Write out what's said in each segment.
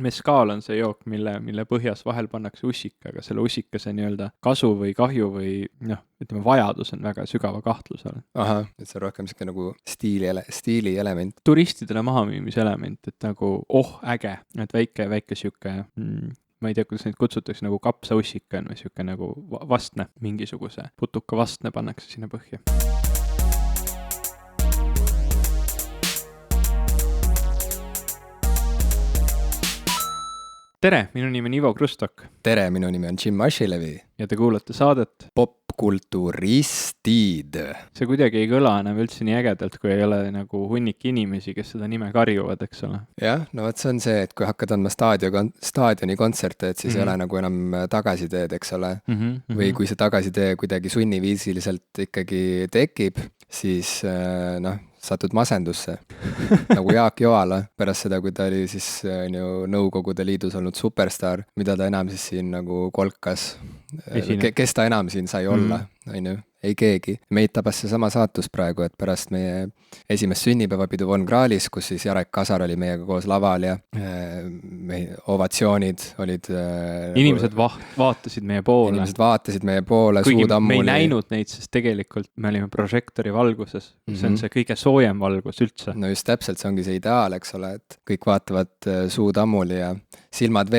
Mezcal on see jook, mille põhjas vahel pannakse ussika, aga selle ussikase nii-öelda kasu või kahju või ütleme, vajadus on väga sügava kahtluse all. Ahah, et see on rohkem siuke nagu stiili element. Turistidele mahamüümise element, et nagu äge, et väike siuke ma ei tea, kuidas neid kutsutakse, nagu kapsaussika on või siuke nagu vastne, mingisuguse putuka vastne pannakse sinna põhja. Tere, minu nimi on Ivo Krustok. Tere, minu nimi on Jim Ashilevi. Ja te kuulate saadet Popkulturistid. See kuidagi ei kõla enam üldse nii ägedalt, kui ei ole nagu hunnik inimesi, kes seda nime karjuvad, eks ole. Jah, no vot see on see, et kui hakkad andma staadioni kontserte, et siis ei ole nagu enam tagasiteed, eks ole. Või kui see tagasitee kuidagi sunniviisiliselt ikkagi tekib, siis satud masendusse. Nagu Jaak Joala pärast seda, kui ta oli siis Nõukogude Liidus olnud superstar, mida ta enam siis siin nagu kolkas. Kes ta enam siin sai olla, ei keegi. Meid tabas see sama saatus praegu, et pärast meie esimest sünnipäevapidu Von Krahlis, kus siis Jarek Kasar oli meiega koos laval ja ovatsioonid olid... Inimesed vaatasid meie poole. Kuigi me ei näinud neid, sest tegelikult me olime prožektori valguses. See on see kõige soojem valgus üldse. No just täpselt, see ongi see ideaal, eks ole, et kõik vaatavad suud ammuli ja silmad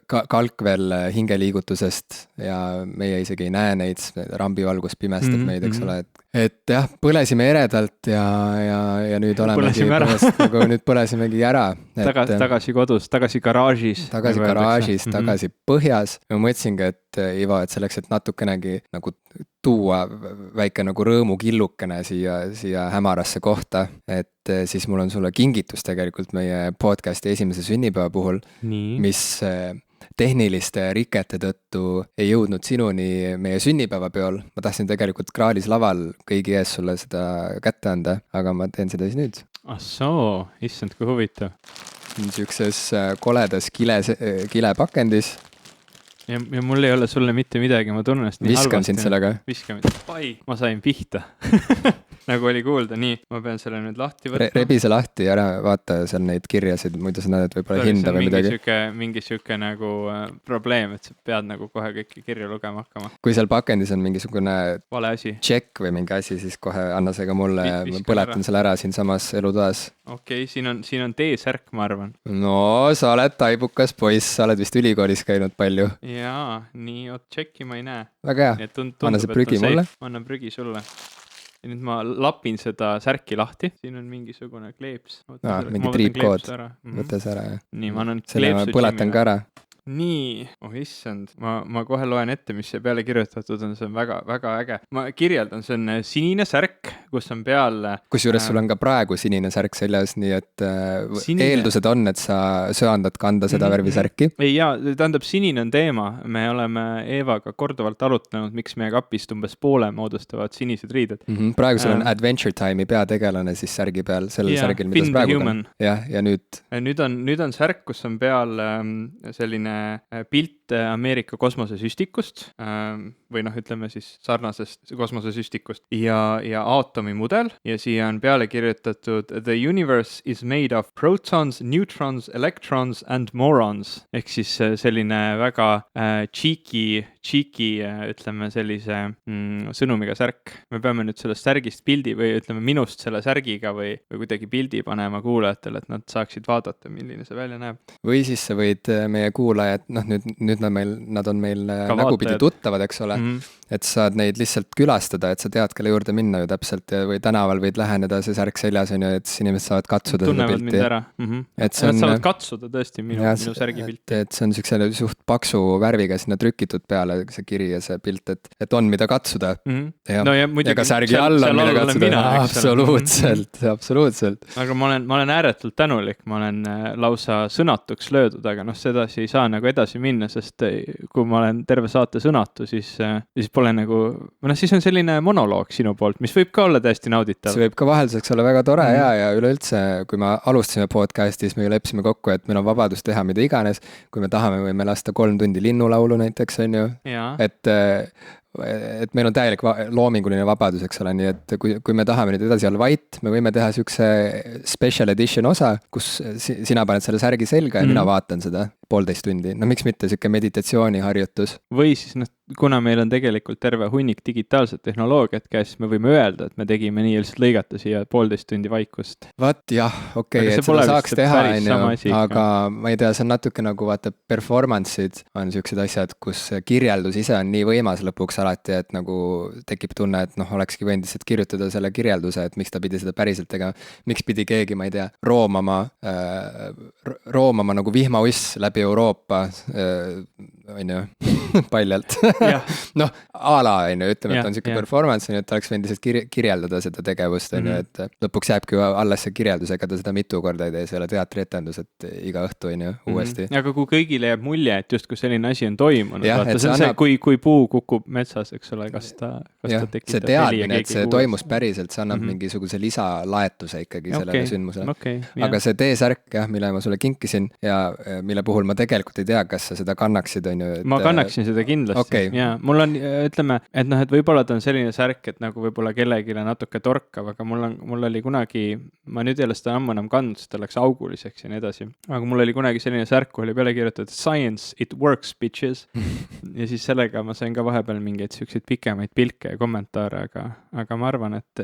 kalkvel hingeliigutusest ja meie isegi ei näe neid, rambivalgus pimestab meid, eks ole, et jah, põlesime eredalt ja nüüd olemegi nüüd põlesimegi ära. Tagasi kodus, tagasi garaažis. Tagasi põhjas. Ma mõtlesingi, et Ivo, et selleks, et natukenegi nagu tuua väike nagu rõõmukillukene siia hämarasse kohta, et siis mul on sulle kingitus tegelikult meie podcasti esimese sünnipäeva puhul, mis tehniliste rikete tõttu ei jõudnud sinuni meie sünnipäevapeol. Ma tahtsin tegelikult Krahlis laval kõigi ees sulle seda kätte anda, aga ma teen seda siis nüüd. Soo, issand, kui huvitav. Niisuguses koledas kilepakendis. Ja mul ei ole sulle mitte midagi, ma tunnen nii halvasti. Viskan sind sellega. Ma sain pihta. Nagu oli kuulda, nii, ma pean selle nüüd lahti võtma. Rebi see lahti ja ära vaata seal neid kirjasid, muidu sa näed võib-olla hinda või midagi. Mingi siuke nagu probleem, et sa pead nagu kohe kõiki kirju lugema hakkama. Kui seal pakendis on mingisugune vale asi. Check või mingi asi, siis kohe anna see ka mulle ja ma põletan selle ära siin samas elutoas. Okei, siin on T-särk, ma arvan. No, sa oled taibukas poiss, sa oled vist ülikoolis käinud palju. Jaa, nii, checki ma ei näe. Väga hea, anna see prügi mulle. Anna prügi sulle. Ja nüüd ma lapin seda särki lahti. Siin on mingisugune kleeps. Mingi triipkood. Võta see ära. Nii, ma annan selle ma põletan ka ära. Nii, issand, ma kohe loen ette, mis see peale kirjutatud on, see on väga, väga äge. Ma kirjeldan, see on sinine särk, kus on peal... Kusjuures sul on ka praegu sinine särk seljas, nii et eeldused on, et sa söandad kanda seda värvisärki. Ei, tähendab, sinine on teema. Me oleme Eevaga korduvalt arutlenud, miks meie kapist umbes poole moodustavad sinised riided. Praegu sul on Adventure Time'i peategelane siis särgi peal, sellel särgil, mida praegu on. Ja nüüd? Nüüd on särk, kus on peal selline pilt Ameerika kosmosesüstikust või ütleme siis sarnasest kosmosesüstikust ja aatomimudel ja siia on peale kirjutatud The universe is made of protons, neutrons, electrons and morons ehk siis selline väga cheeky, ütleme sellise sõnumiga särk. Me peame nüüd sellest särgist pildi või ütleme minust selle särgiga või kuidagi pildi panema kuulajatele, et nad saaksid vaadata, milline see välja näeb. Või siis sa võid meie kuulajad, nüüd nad on meil nägupidi tuttavad, eks ole, et saad neid lihtsalt külastada, et sa tead, kelle juurde minna ju täpselt või tänaval võid läheneda, see särk seljas on ju, et inimesed saavad katsuda seda pilti. Tunnevad mind ära. Nad saavad katsuda tõesti minu särgi pilti. Et see on selline suht paksu värviga sinna trükitud peale see kiri ja see pilt, et on mida katsuda. Ja ka särgi all on mida katsuda. Absoluutselt. Aga ma olen ääretult tänulik, ma olen lausa sõnatuks löödud, aga sedasi ei saa nagu edasi minna, sest kui ma olen terve saate sõnatu, siis pole nagu, siis on selline monoloog sinu poolt, mis võib ka olla täiesti nauditav. See võib ka vahelduseks olla väga tore ja üleüldse, kui me alustasime podcastis, me leppisime kokku, et meil on vabadus teha mida iganes, kui me tahame, võime lasta 3 tundi linnulaulu näiteks, on ju, et et meil on täielik loominguline vabadus, eks ole, nii et kui me tahame nüüd edasi olla vait, me võime teha siukse special edition osa, kus sina paned selle särgi selga ja mina vaatan seda 1,5 tundi. No miks mitte siuke meditatsiooniharjutus? Või siis kuna meil on tegelikult terve hunnik digitaalset tehnoloogiat käes, me võime öelda, et me tegime nii lihtsalt lõigata siia 1,5 tundi vaikust. Vaat jah, okei, et seda saaks teha, aga ma ei tea, see on natuke nagu vaata performance'id on siuksed asjad, kus kirjeldus ise on nii võimas lõpuks alati, et nagu tekib tunne, et olekski võinud lihtsalt kirjutada selle kirjelduse, et miks ta pidi seda päriselt tegema. Miks pidi keegi, ma ei tea, roomama nagu vihmauss läbi Euroopa, on ju, paljalt. Noh, a la, on ju, ütleme, et on siuke performance, et oleks võinud lihtsalt kirjeldada seda tegevust, on ju, et lõpuks jääbki alles see kirjeldus, ega ta seda mitu korda ei tee, see ei ole teatrietendus, et iga õhtu, on ju, uuesti. Aga kui kõigile jääb mulje, et just kui selline asi on toimunud, vaata, see on see, kui puu kukub metsas, eks ole, kas ta tekitab see teadmine, et see toimus päriselt, see annab mingisuguse lisalaetuse ikkagi sellele sündmusele. Aga see T-särk, jah, mille ma sulle kinkisin ja mille puhul ma tegelikult ei tea, kas sa seda kannaksid, on ju. Ma kannaksin seda kindlasti. Ja mul on, ütleme, et et võib-olla ta on selline särk, et nagu võib-olla kellegile natuke torkav, aga mul oli kunagi, ma nüüd ei ole seda ammu enam kandnud, sest ta läks auguliseks ja nii edasi. Aga mul oli kunagi selline särk, kui oli peale kirjutatud Science, it works, bitches. Ja siis sellega ma sain ka vahepeal mingeid siukseid pikemaid pilke ja kommentaare, aga ma arvan, et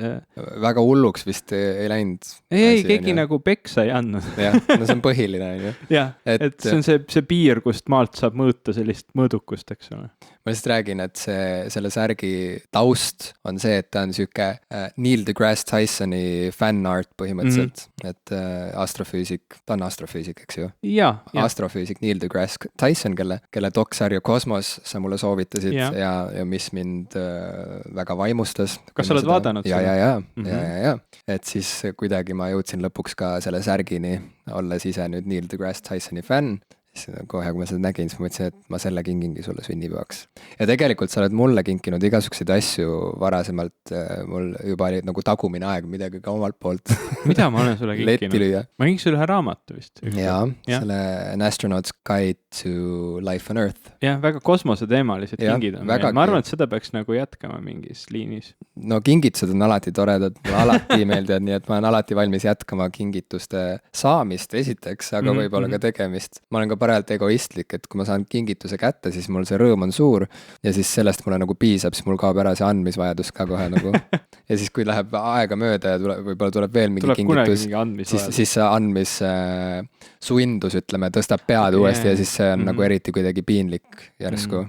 väga hulluks vist ei läinud. Ei, keegi nagu peksa ei andnud. Jah, no see on põhiline, on ju. Jah, et see on see piir, kust maalt saab mõõta sellist mõõdukust, eks ole. Ma lihtsalt räägin, et selle särgi taust on see, et ta on siuke Neil deGrasse Tysoni fanart põhimõtteliselt, et astrofüüsik, ta on astrofüüsik, eks ju? Ja. Astrofüüsik Neil deGrasse Tyson, kelle doksarja Kosmos sa mulle soovitasid ja mis mind väga vaimustas. Kas sa oled vaadanud seda? Ja. Et siis kuidagi ma jõudsin lõpuks ka selle särgini, olles ise nüüd Neil deGrasse Tysoni fänn. Kohe, kui ma seda nägin, siis ma mõtlesin, et ma selle kingingi sulle sünnipäevaks. Ja tegelikult sa oled mulle kinkinud igasuguseid asju varasemalt, mul juba oli nagu tagumine aeg midagi ka omalt poolt. Mida ma olen sulle kinkinud? Ma kinkisin sulle ühe raamatu vist. Jaa, selle An Astronaut's Guide to Life on Earth. Jah, väga kosmoseteemalised kingid on. Ma arvan, et seda peaks nagu jätkama mingis liinis. No kingitused on alati toredad, mulle alati meeldivad, nii et ma olen alati valmis jätkama kingituste saamist esiteks, aga võib-olla ka tegemist. Ma olen ka parajalt egoistlik, et kui ma saan kingituse kätte, siis mul see rõõm on suur ja siis sellest mulle nagu piisab, siis mul kaob ära see andmisvajadus ka kohe nagu. Ja siis, kui läheb aega mööda ja võib-olla tuleb veel mingi kingitus, siis see andmissundus, ütleme, tõstab pead uuesti ja siis see on nagu eriti kuidagi piinlik järsku.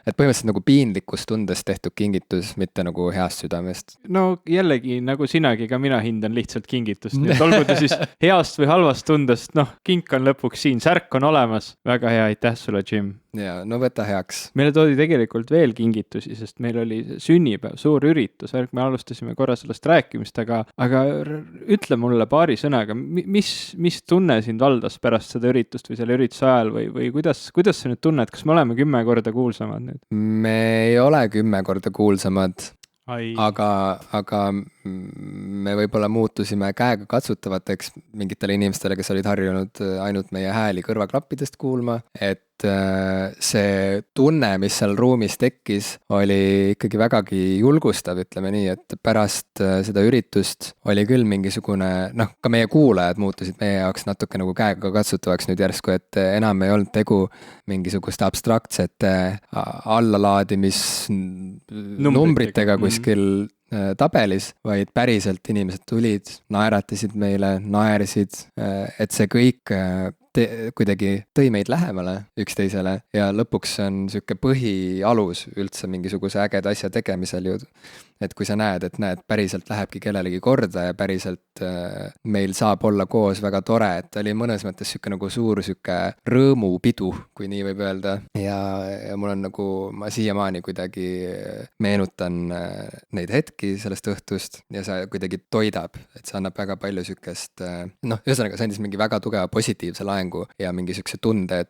Et põhimõtteliselt nagu piinlikkust tundes tehtud kingitus, mitte nagu heast südamest. No jällegi, nagu sinagi, ka mina hindan lihtsalt kingitust. Nii et olgu ta siis heast või halvast tundest, kink on lõpuks siin, särk on olemas. Väga hea, aitäh sulle, Jim. Ja, no võta heaks. Meile toodi tegelikult veel kingitusi, sest meil oli sünnipäev, suur üritus, me alustasime korra sellest rääkimist, aga ütle mulle paari sõnaga, mis tunne sind valdas pärast seda üritust või selle ürituse ajal või kuidas sa nüüd tunned, kas me oleme 10 korda kuulsamad nüüd? Me ei ole 10 korda kuulsamad. Aga me võib-olla muutusime käega katsutavateks mingitele inimestele, kes olid harjunud ainult meie hääli kõrvaklappidest kuulma, et see tunne, mis seal ruumis tekkis, oli ikkagi vägagi julgustav, ütleme nii, et pärast seda üritust oli küll mingisugune, ka meie kuulajad muutusid meie jaoks natuke nagu käega katsutavaks nüüd järsku, et enam ei olnud tegu mingisuguste abstraktsete allalaadimis numbritega kuskil tabelis, vaid päriselt inimesed tulid, naeratasid meile, naersid, et see kõik kuidagi tõi meid lähemale üksteisele ja lõpuks on siuke põhialus üldse mingisuguse ägeda asja tegemisel ju. Et kui sa näed, et päriselt lähebki kellelegi korda ja päriselt meil saab olla koos väga tore, et oli mõnes mõttes siuke nagu suur siuke rõõmupidu, kui nii võib öelda. Ja mul on nagu, ma siiamaani kuidagi meenutan neid hetki sellest õhtust ja see kuidagi toidab, et see annab väga palju siukest, ühesõnaga see andis mingi väga tugeva positiivse laengu arengu ja mingi siukse tunde,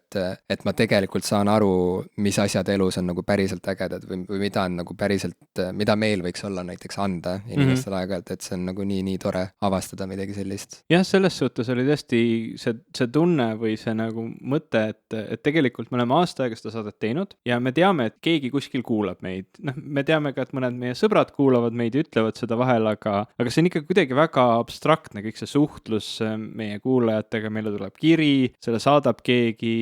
et ma tegelikult saan aru, mis asjad elus on nagu päriselt ägedad või mida on nagu päriselt, mida meil võiks olla näiteks anda inimestele aeg-ajalt, et see on nagu nii tore avastada midagi sellist. Jah, selles suhtes oli tõesti see tunne või see nagu mõte, et tegelikult me oleme aasta aega seda saadet teinud ja me teame, et keegi kuskil kuulab meid. Noh, me teame ka, et mõned meie sõbrad kuulavad meid ja ütlevad seda vahel, aga see on ikka kuidagi väga abstraktne, kõik see suhtlus meie kuulajatega, meile tuleb kiri, selle saadab keegi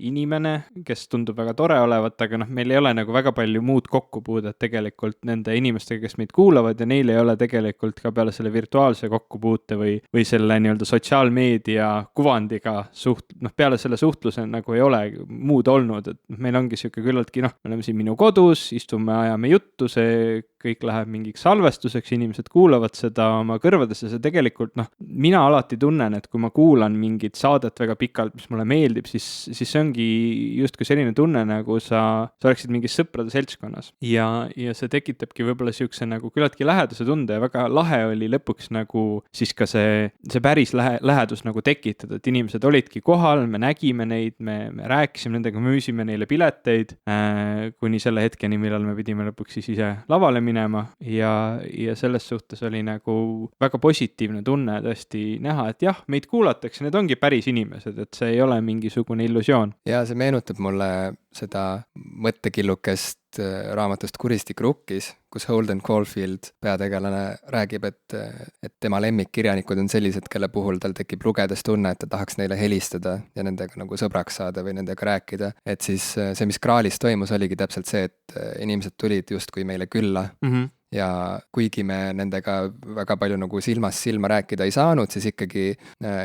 inimene, kes tundub väga tore olevat, aga noh, meil ei ole nagu väga palju muud kokkupuudet tegelikult nende inimestega, kes meid kuulavad ja neil ei ole tegelikult ka peale selle virtuaalse kokkupuute või selle nii-öelda sotsiaalmeedia kuvandiga peale selle suhtluse nagu ei ole muud olnud, et meil ongi sihuke küllaltki, me oleme siin minu kodus, istume, ajame juttu, see kõik läheb mingiks salvestuseks, inimesed kuulavad seda oma kõrvadesse, see tegelikult mina alati tunnen, et kui ma kuulan mingit saadet väga pikalt, mis mulle meeldib, siis see ongi justkui selline tunne, nagu sa oleksid mingis sõprade seltskonnas ja see tekitabki võib-olla siukse nagu küllaltki läheduse tunde ja väga lahe oli lõpuks nagu siis ka see päris lähedus nagu tekitada, et inimesed olidki kohal, me nägime neid, me rääkisime nendega, müüsime neile pileteid kuni selle hetkeni, millal me pidime lõpuks siis ise lavale minema ja selles suhtes oli nagu väga positiivne tunne tõesti näha, et jah, meid kuulatakse, need ongi päris inimesed, et see ei ole mingisugune illusioon. Ja see meenutab mulle seda mõttekillukest raamatust Kuristik rukkis, kus Holden Caulfield, peategelane, räägib, et tema lemmikkirjanikud on sellised, kelle puhul tal tekib lugedes tunne, et ta tahaks neile helistada ja nendega nagu sõbraks saada või nendega rääkida. Et siis see, mis Graalis toimus, oligi täpselt see, et inimesed tulid justkui meile külla. Ja kuigi me nendega väga palju nagu silmast silma rääkida ei saanud, siis ikkagi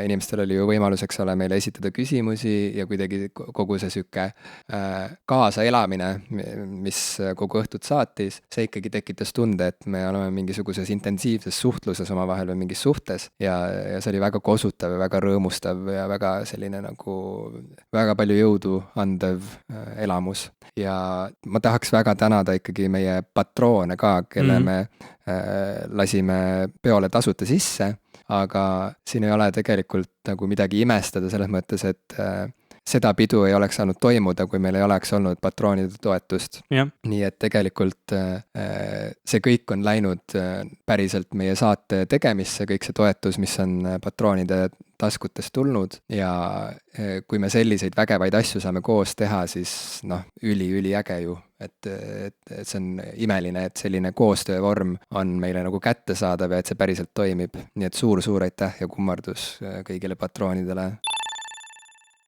inimestel oli ju võimalus, eks ole, meile esitada küsimusi ja kuidagi kogu see süke kaasaelamine, mis kogu õhtut saatis, see ikkagi tekitas tunde, et me oleme mingisuguses intensiivses suhtluses omavahel või mingis suhtes ja see oli väga kosutav ja väga rõõmustav ja väga selline nagu väga palju jõudu andev elamus. Ja ma tahaks väga tänada ikkagi meie patroone ka, kelle me lasime peole tasuta sisse, aga siin ei ole tegelikult nagu midagi imestada selles mõttes, et seda pidu ei oleks saanud toimuda, kui meil ei oleks olnud patroonide toetust. Nii et tegelikult see kõik on läinud päriselt meie saate tegemisse, kõik see toetus, mis on patroonide taskutest tulnud ja kui me selliseid vägevaid asju saame koos teha, siis üli äge ju, et see on imeline, et selline koostöövorm on meile nagu kättesaadav ja et see päriselt toimib. Nii et suur aitäh ja kummardus kõigile patroonidele.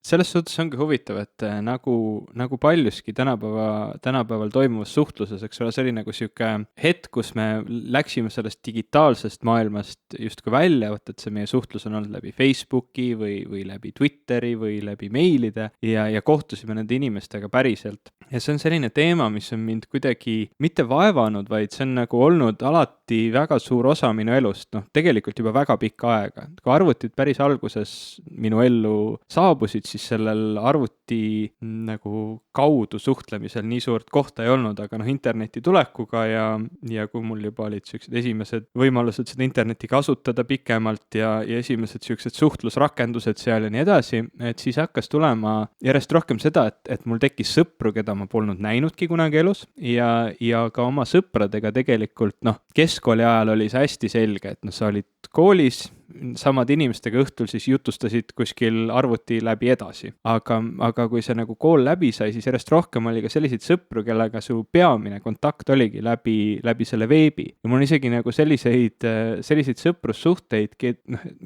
Selles suhtes ongi huvitav, et nagu paljuski tänapäeval toimuvas suhtluses, eks ole, see oli nagu sihuke hetk, kus me läksime sellest digitaalsest maailmast justkui välja, et see meie suhtlus on olnud läbi Facebooki või läbi Twitteri või läbi meilide ja kohtusime nende inimestega päriselt. Ja see on selline teema, mis on mind kuidagi mitte vaevanud, vaid see on nagu olnud alati väga suur osa minu elust, tegelikult juba väga pikka aega. Kui arvutid päris alguses minu ellu saabusid, siis sellel arvuti nagu kaudu suhtlemisel nii suurt kohta ei olnud, aga interneti tulekuga ja kui mul juba olid sellised esimesed võimalused seda internetti kasutada pikemalt ja esimesed sellised suhtlusrakendused seal ja nii edasi, et siis hakkas tulema järjest rohkem seda, et mul tekkis sõpru, keda ma polnud näinudki kunagi elus ja ka oma sõpradega tegelikult, keskkooli ajal oli see hästi selge, et sa olid koolis, samad inimestega õhtul siis jutustasid kuskil arvuti läbi edasi. Aga kui see nagu kool läbi sai, siis järjest rohkem oli ka selliseid sõpru, kellega su peamine kontakt oligi läbi selle veebi. Ja mul on isegi nagu selliseid sõprussuhteid,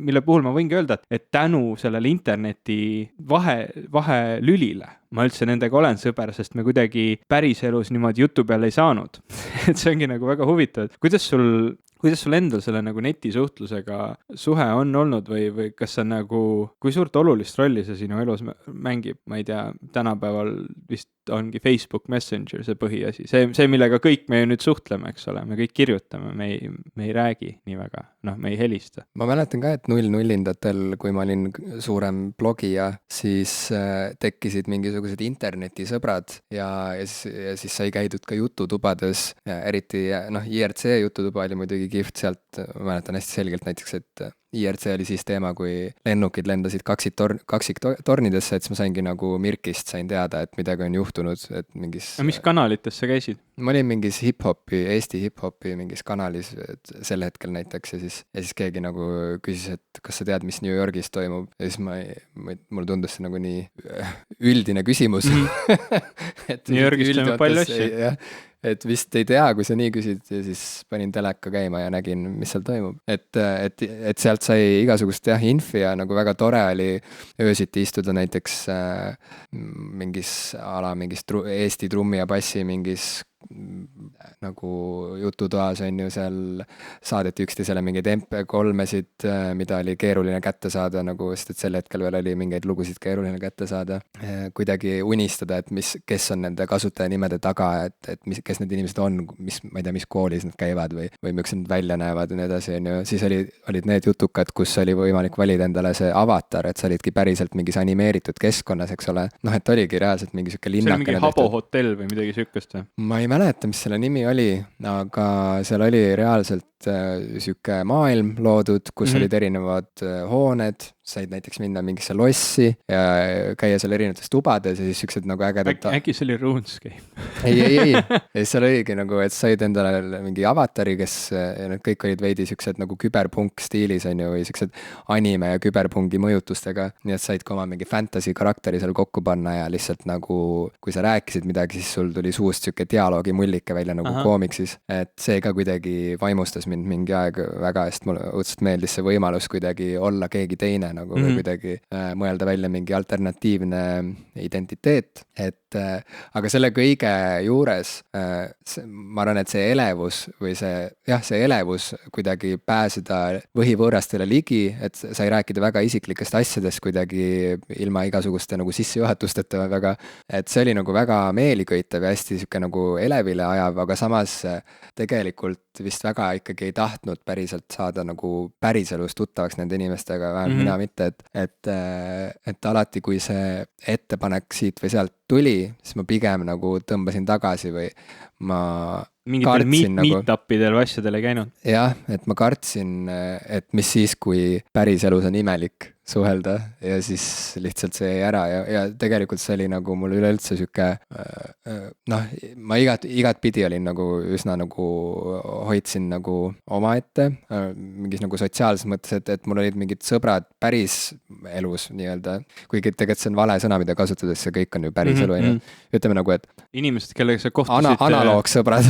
mille puhul ma võingi öelda, et tänu sellele interneti vahelülile ma üldse nendega olen sõber, sest me kuidagi päriselus niimoodi jutu peale ei saanud. Et see ongi nagu väga huvitav. Kuidas sul endal selle nagu netisuhtlusega suhe on olnud või kas see nagu, kui suurt olulist rolli see sinu elus mängib? Ma ei tea, tänapäeval vist ongi Facebook Messenger see põhiasi. See, millega kõik me ju nüüd suhtleme, eks ole, me kõik kirjutame, me ei räägi nii väga, me ei helista. Ma mäletan ka, et 00-ndatel, kui ma olin suurem blogija, siis tekkisid mingisugused internetisõbrad ja siis sai käidud ka jututubades, eriti IRC jututuba oli muidugi kihvt, sealt ma mäletan hästi selgelt näiteks, et IRC oli siis teema, kui lennukid lendasid kaksiktornidesse, et siis ma saingi nagu Mirkist sain teada, et midagi on juhtunud, et mingis... Mis kanalites sa käisid? Ma olin mingis Eesti hip-hopi mingis kanalis sel hetkel näiteks ja siis keegi nagu küsis, et kas sa tead, mis New Yorgis toimub ja siis mulle tundus see nagu nii üldine küsimus. New Yorgis toimub palju asju. Et vist ei tea, kui sa nii küsid ja siis panin teleka käima ja nägin, mis seal toimub. Et sealt sai igasugust infi ja nagu väga tore oli öösiti istuda näiteks mingis Eesti trummi ja bassi mingis nagu jututoas on ju, seal saadeti üksteisele mingeid MP3-sid, mida oli keeruline kätte saada nagu, sest et sel hetkel veel oli mingeid lugusid keeruline kätte saada. Kuidagi unistada, et kes on nende kasutajanimede taga, et kes need inimesed on, ma ei tea, mis koolis nad käivad või millised nad välja näevad ja nii edasi, on ju. Siis olid need jutukad, kus oli võimalik valida endale see avatar, et sa olidki päriselt mingis animeeritud keskkonnas, eks ole. Noh, et oligi reaalselt mingi siuke linnakene. See oli mingi Habo hotell või midagi sükest või? Ma ei mäleta, mis selle nimi oli, aga seal oli reaalselt siuke maailm loodud, kus olid erinevad hooned, said näiteks minna mingisse lossi ja käia seal erinevates tubades ja siis siuksed nagu ägedad... Äkki see oli RuneScape? Ei. Ja siis seal oligi nagu, et said endale mingi avatari, kes ja need kõik olid veidi siuksed nagu küberpunk stiilis on ju, või siuksed anime ja küberpungi mõjutustega. Nii et said ka oma mingi fantasy karakteri seal kokku panna ja lihtsalt nagu, kui sa rääkisid midagi, siis sul tuli suust siuke dialoogi mullike välja nagu koomiksis. Et see ka kuidagi vaimustas mind mingi aeg väga, sest mulle õudselt meeldis see võimalus kuidagi olla keegi teine nagu või kuidagi mõelda välja mingi alternatiivne identiteet, aga selle kõige juures ma arvan, et see elevus või see elevus kuidagi pääseda võhivõõrastele ligi, et sai rääkida väga isiklikest asjadest kuidagi ilma igasuguste nagu sissejuhatusteta väga, et see oli nagu väga meeliköitev ja hästi siuke nagu elevile ajav, aga samas tegelikult vist väga ikkagi ei tahtnud päriselt saada nagu päriselus tuttavaks nende inimestega, vähemalt mina mitte, et alati, kui see ettepanek siit või sealt tuli, siis ma pigem nagu tõmbasin tagasi või ma mingitel meet-upidel või asjadel ei käinud? Jah, et ma kartsin, et mis siis, kui päriselus on imelik suhelda ja siis lihtsalt see jäi ära ja tegelikult see oli nagu mul üleüldse siuke noh, ma igat pidi olin nagu üsna nagu hoidsin nagu omaette mingis nagu sotsiaalses mõttes, et mul olid mingid sõbrad päris elus nii-öelda, kuigi tegelikult see on vale sõna, mida kasutades, see kõik on ju päris elu, ütleme nagu, et inimesed, kellega sa kohtusid analoogsõbrad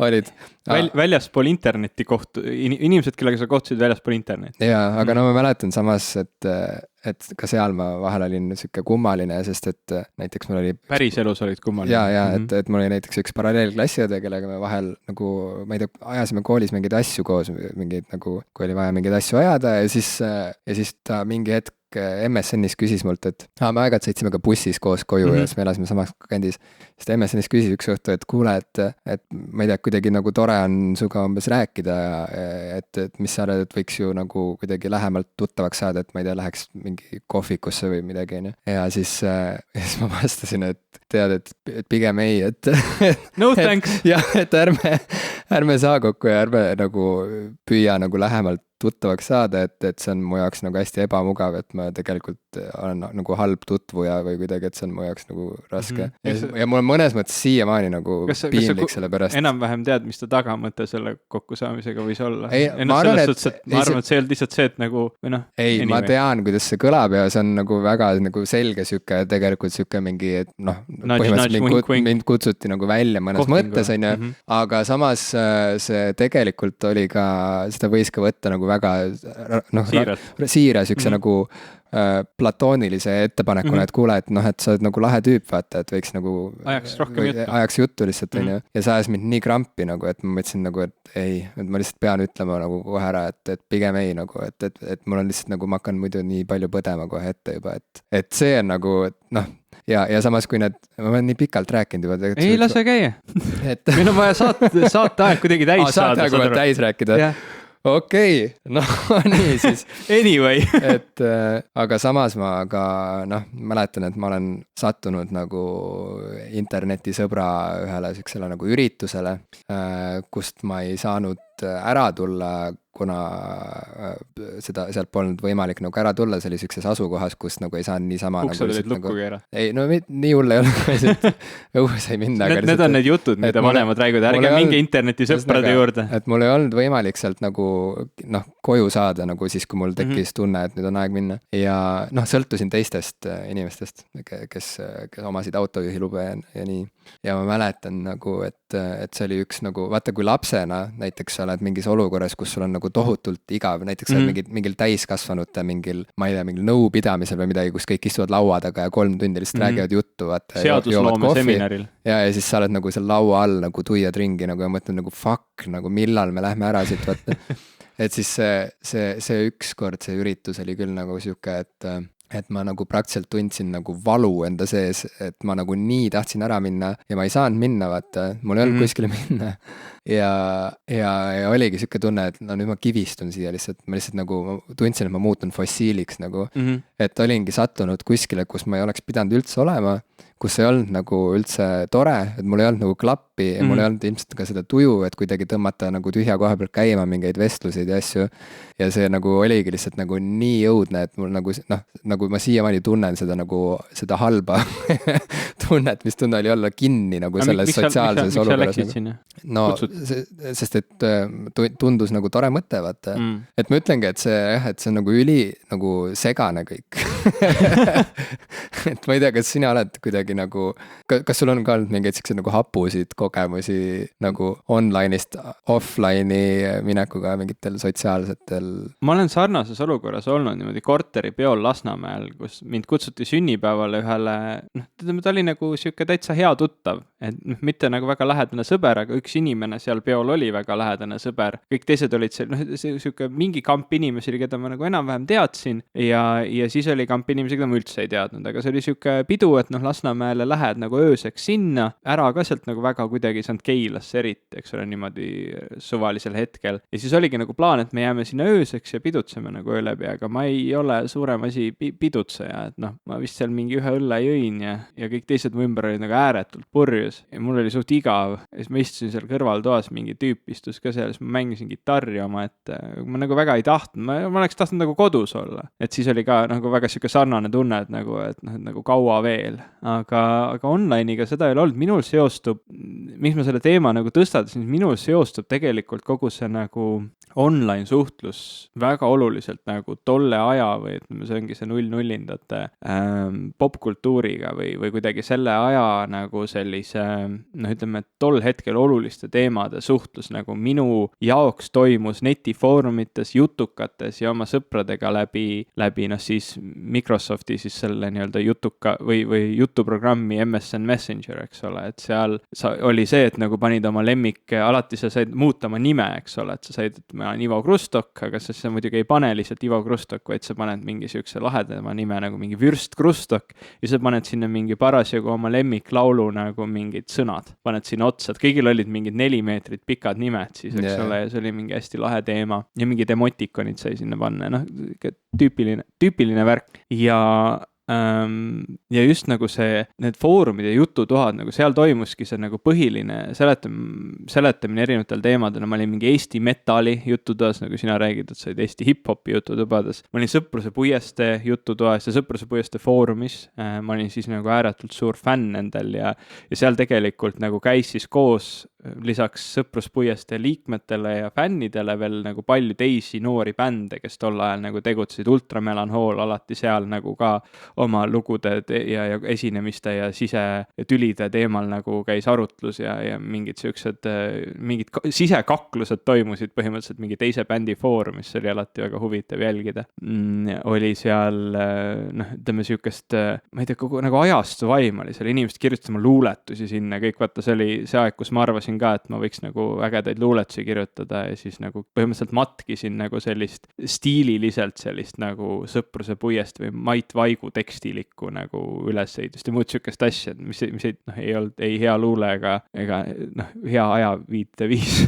olid väljaspool internetti inimesed, kellega sa kohtusid väljaspool internetti. Jaa, aga no ma mäletan samas, et ka seal ma vahel olin siuke kummaline, sest et näiteks mul oli... Päris elus olid kummaline. Jaa, et mul oli näiteks üks paralleelklassiõde, kellega me vahel nagu, ma ei tea, ajasime koolis mingeid asju koos, mingeid nagu, kui oli vaja mingeid asju ajada ja siis ta mingi hetk MSN-is küsis mult, et me aeg-ajalt sõitsime ka bussis koos koju ja siis me elasime samas kandis. Siis ta MSN-is küsis üks õhtu, et kuule, et ma ei tea, kuidagi nagu tore on suga umbes rääkida, et mis sa arvad, et võiks ju nagu kuidagi lähemalt tuttavaks saada, et ma ei tea, läheks mingi kohvikusse või midagi, on ju. Ja siis ma vastasin, et tead, et pigem ei, et no thanks! jah, et ärme saa kokku ja ärme nagu püüa nagu lähemalt tuttavaks saada, et see on mu jaoks nagu hästi ebamugav, et ma tegelikult olen nagu halb tutvuja või kuidagi, et see on mu jaoks nagu raske. Ja mul on mõnes mõttes siiamaani nagu piinlik selle pärast. Enam-vähem tead, mis ta tagamõte selle kokkusaamisega võis olla? Ma arvan, et see ei olnud lihtsalt see, et nagu ei, ma tean, kuidas see kõlab ja see on nagu väga nagu selge siuke, tegelikult siuke mingi, et noh, põhimõtteliselt mind kutsuti nagu välja mõnes mõttes, on ju, aga samas see tegelikult oli ka, seda võis ka võtta nagu väga siiras ükse nagu platoonilise ettepanekuna, et kuule, et noh, et sa oled nagu lahe tüüp, vaata, et võiks nagu ajaks juttu lihtsalt, on ju, ja sa ajas mind nii krampi nagu, et ma mõtlesin nagu, et ei, et ma lihtsalt pean ütlema nagu kohe ära, et pigem ei nagu, et mul on lihtsalt nagu, ma hakkan muidu nii palju põdema kohe ette juba, et see on nagu, noh, ja samas kui ma olen nii pikalt rääkinud juba. Ei, lase käia. Meil on vaja saateaeg kuidagi täis saada. Saateaeg on täis rääkida. Okei, no nii siis. Anyway. Aga samas ma ka, mäletan, et ma olen sattunud nagu internetisõbra ühele siuksele nagu üritusele, kust ma ei saanud sealt ära tulla, kuna sealt polnud võimalik nagu ära tulla, see oli siukses asukohas, kus nagu ei saanud niisama uksed olid lukku keerata. ei, no nii hull ei ole, õue sai minna. Need on need jutud, mida vanemad räägivad, ärge minge internetisõprade juurde. Et mul ei olnud võimalik sealt nagu koju saada nagu siis, kui mul tekkis tunne, et nüüd on aeg minna. Ja sõltusin teistest inimestest, kes omasid autojuhilube ja nii. Ja ma mäletan nagu, et see oli üks nagu, vaata kui lapsena näiteks sa oled mingis olukorras, kus sul on nagu tohutult igav, näiteks sa oled mingil täiskasvanute mingil, ma ei tea, mingil nõupidamisel või midagi, kus kõik istuvad laua taga ja 3 tundi lihtsalt räägivad juttu, vaata. Seadusloome seminaril. Ja siis sa oled nagu seal laua all nagu tuiad ringi nagu ja mõtled nagu fuck, nagu millal me lähme ära siit, vaata. Et siis see ükskord see üritus oli küll nagu siuke, et ma nagu praktiliselt tundsin nagu valu enda sees, et ma nagu nii tahtsin ära minna ja ma ei saanud minna, vaata, mul ei olnud kuskile minna. Ja oligi siuke tunne, et nüüd ma kivistun siia lihtsalt, ma lihtsalt nagu tundsin, et ma muutun fossiiliks nagu, et olingi sattunud kuskile, kus ma ei oleks pidanud üldse olema, kus ei olnud nagu üldse tore, et mul ei olnud nagu klappi ja mul ei olnud ilmselt ka seda tuju, et kuidagi tõmmata nagu tühja koha pealt käima mingeid vestluseid ja asju. Ja see nagu oligi lihtsalt nagu nii jõudne, et mul nagu ma siiamaani tunnen seda halba tunnet, mis tunne oli olla kinni nagu selles sotsiaalses olukorras. No, sest et tundus nagu tore mõte, vaata. Et ma ütlengi, et see on nagu nagu segane kõik. Et ma ei tea, kas sina oled kuidagi nagu, kas sul on ka olnud mingeid siukseid nagu hapusid kogemusi nagu online'ist offline'i minekuga mingitel sotsiaalsetel? Ma olen sarnases olukorras olnud niimoodi korteripeol Lasnamäel, kus mind kutsuti sünnipäevale ühele, ta oli nagu siuke täitsa hea tuttav, et mitte nagu väga lähedane sõber, aga üks inimene seal peol oli väga lähedane sõber. Kõik teised olid seal, siuke mingi kamp inimesi, keda ma nagu enam-vähem teadsin ja siis oli kamp inimesi, keda ma üldse ei teadnud, aga see oli siuke pidu, et Lasnamäele lähed nagu ööseks sinna, ära ka sealt nagu väga kuidagi saanud Keilasse eriti, eks ole, niimoodi suvalisel hetkel. Ja siis oligi nagu plaan, et me jääme sinna ööseks ja pidutseme nagu öö läbi, aga ma ei ole suurem asi pidutseja, et ma vist seal mingi ühe õlle jõin ja kõik teised mu ümber olid nagu ääretult purjus ja mul oli suht igav. Ja siis ma istusin seal kõrvaltoas, mingi tüüp istus ka seal, siis ma mängisin kitarri oma, et ma nagu väga ei tahtnud, ma oleks tahtnud nagu kodus olla. Et siis oli ka nagu väga siuke sarnane tunne, et nagu kaua veel, aga online'iga seda ei ole olnud. Minul seostub, miks ma selle teema nagu tõstatasin, minul seostub tegelikult kogu see nagu online suhtlus väga oluliselt nagu tolle aja või ütleme, see ongi see 00-ndate popkultuuriga või kuidagi selle aja nagu sellise, ütleme, tol hetkel oluliste teemade suhtlus nagu minu jaoks toimus netifoorumites, jutukates ja oma sõpradega läbi siis Microsofti siis selle nii-öelda jutuka või jutuprogrammi MSN Messenger, eks ole, et seal oli see, et nagu panid oma lemmik, alati sa said muuta oma nime, eks ole, et sa said, et ma olen Ivo Krustok, aga sa muidugi ei pane lihtsalt Ivo Krustok, vaid sa paned mingi siukse lahedama nime nagu mingi Vürst Krustok ja sa paned sinna mingi parasjagu oma lemmiklaulu nagu mingid sõnad, paned sinna otsa, et kõigil olid mingid 4 meetrit pikad nimed siis, eks ole, ja see oli mingi hästi lahe teema ja mingid emotikonid sai sinna panna, tüüpiline värk ja just nagu need foorumid ja jututohad, nagu seal toimuski see nagu põhiline seletamine erinevatel teemadel. Ma olin mingi Eesti metali jututoas, nagu sina räägid, et sa olid Eesti hip-hopi jututubades. Ma olin Sõpruse puieste jututoas ja Sõpruse puieste foorumis. Ma olin siis nagu ääretult suur fänn nendel ja seal tegelikult nagu käis siis koos lisaks Sõpruspuieste liikmetele ja fännidele veel nagu palju teisi noori bände, kes tol ajal nagu tegutsesid. Ultramelanhool alati seal nagu ka oma lugude ja esinemiste ja sisetülide teemal nagu käis arutlus ja mingid sisekaklused toimusid põhimõtteliselt mingi teise bändi foorumis, see oli alati väga huvitav jälgida. Oli seal, ütleme siukest, ma ei tea, kogu nagu ajastu vaim oli seal, inimesed kirjutama luuletusi sinna, kõik vaata, see oli see aeg, kus ma arvasin ka, et ma võiks nagu ägedaid luuletusi kirjutada ja siis nagu põhimõtteliselt matkisin nagu sellist stiililiselt sellist nagu Sõpruse puiest või Mait Vaigu teksti tekstilikku nagu ülesehitust ja muud sihukest asja, mis ei olnud ei hea luule ega hea ajaviite viis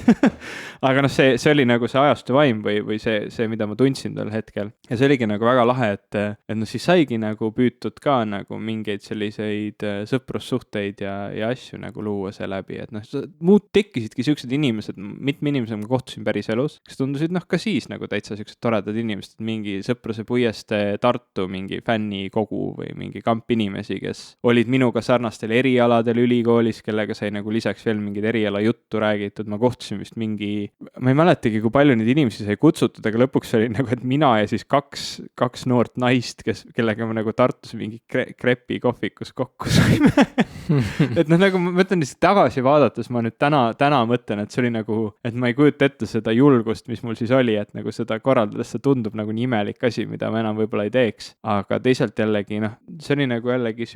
aga see oli nagu see ajastu vaim või see, mida ma tundsin tol hetkel. Ja see oligi nagu väga lahe, et siis saigi nagu püütud ka nagu mingeid selliseid sõprussuhteid ja asju nagu luua seeläbi, et muud tekkisidki siuksed inimesed, mitme inimesega ma kohtusin päris elus, kes tundusid ka siis nagu täitsa siuksed toredad inimesed, mingi Sõpruse puiestee Tartu mingi fännikogu või mingi kamp inimesi, kes olid minuga sarnastel erialadel ülikoolis, kellega sai nagu lisaks veel mingid eriala juttu räägitud. Ma kohtusin vist ma ei mäletagi, kui palju neid inimesi sai kutsutud, aga lõpuks oli nagu, et mina ja siis kaks noort naist, kellega ma nagu Tartus mingi krepi kohvikus kokku saime et nagu ma mõtlen lihtsalt tagasi vaadates, ma nüüd täna mõtlen, et see oli nagu, et ma ei kujuta ette seda julgust, mis mul siis oli, et nagu seda korraldades see tundub nagu nii imelik asi, mida ma enam võib-olla ei teeks, aga teisalt jällegi see oli nagu jällegi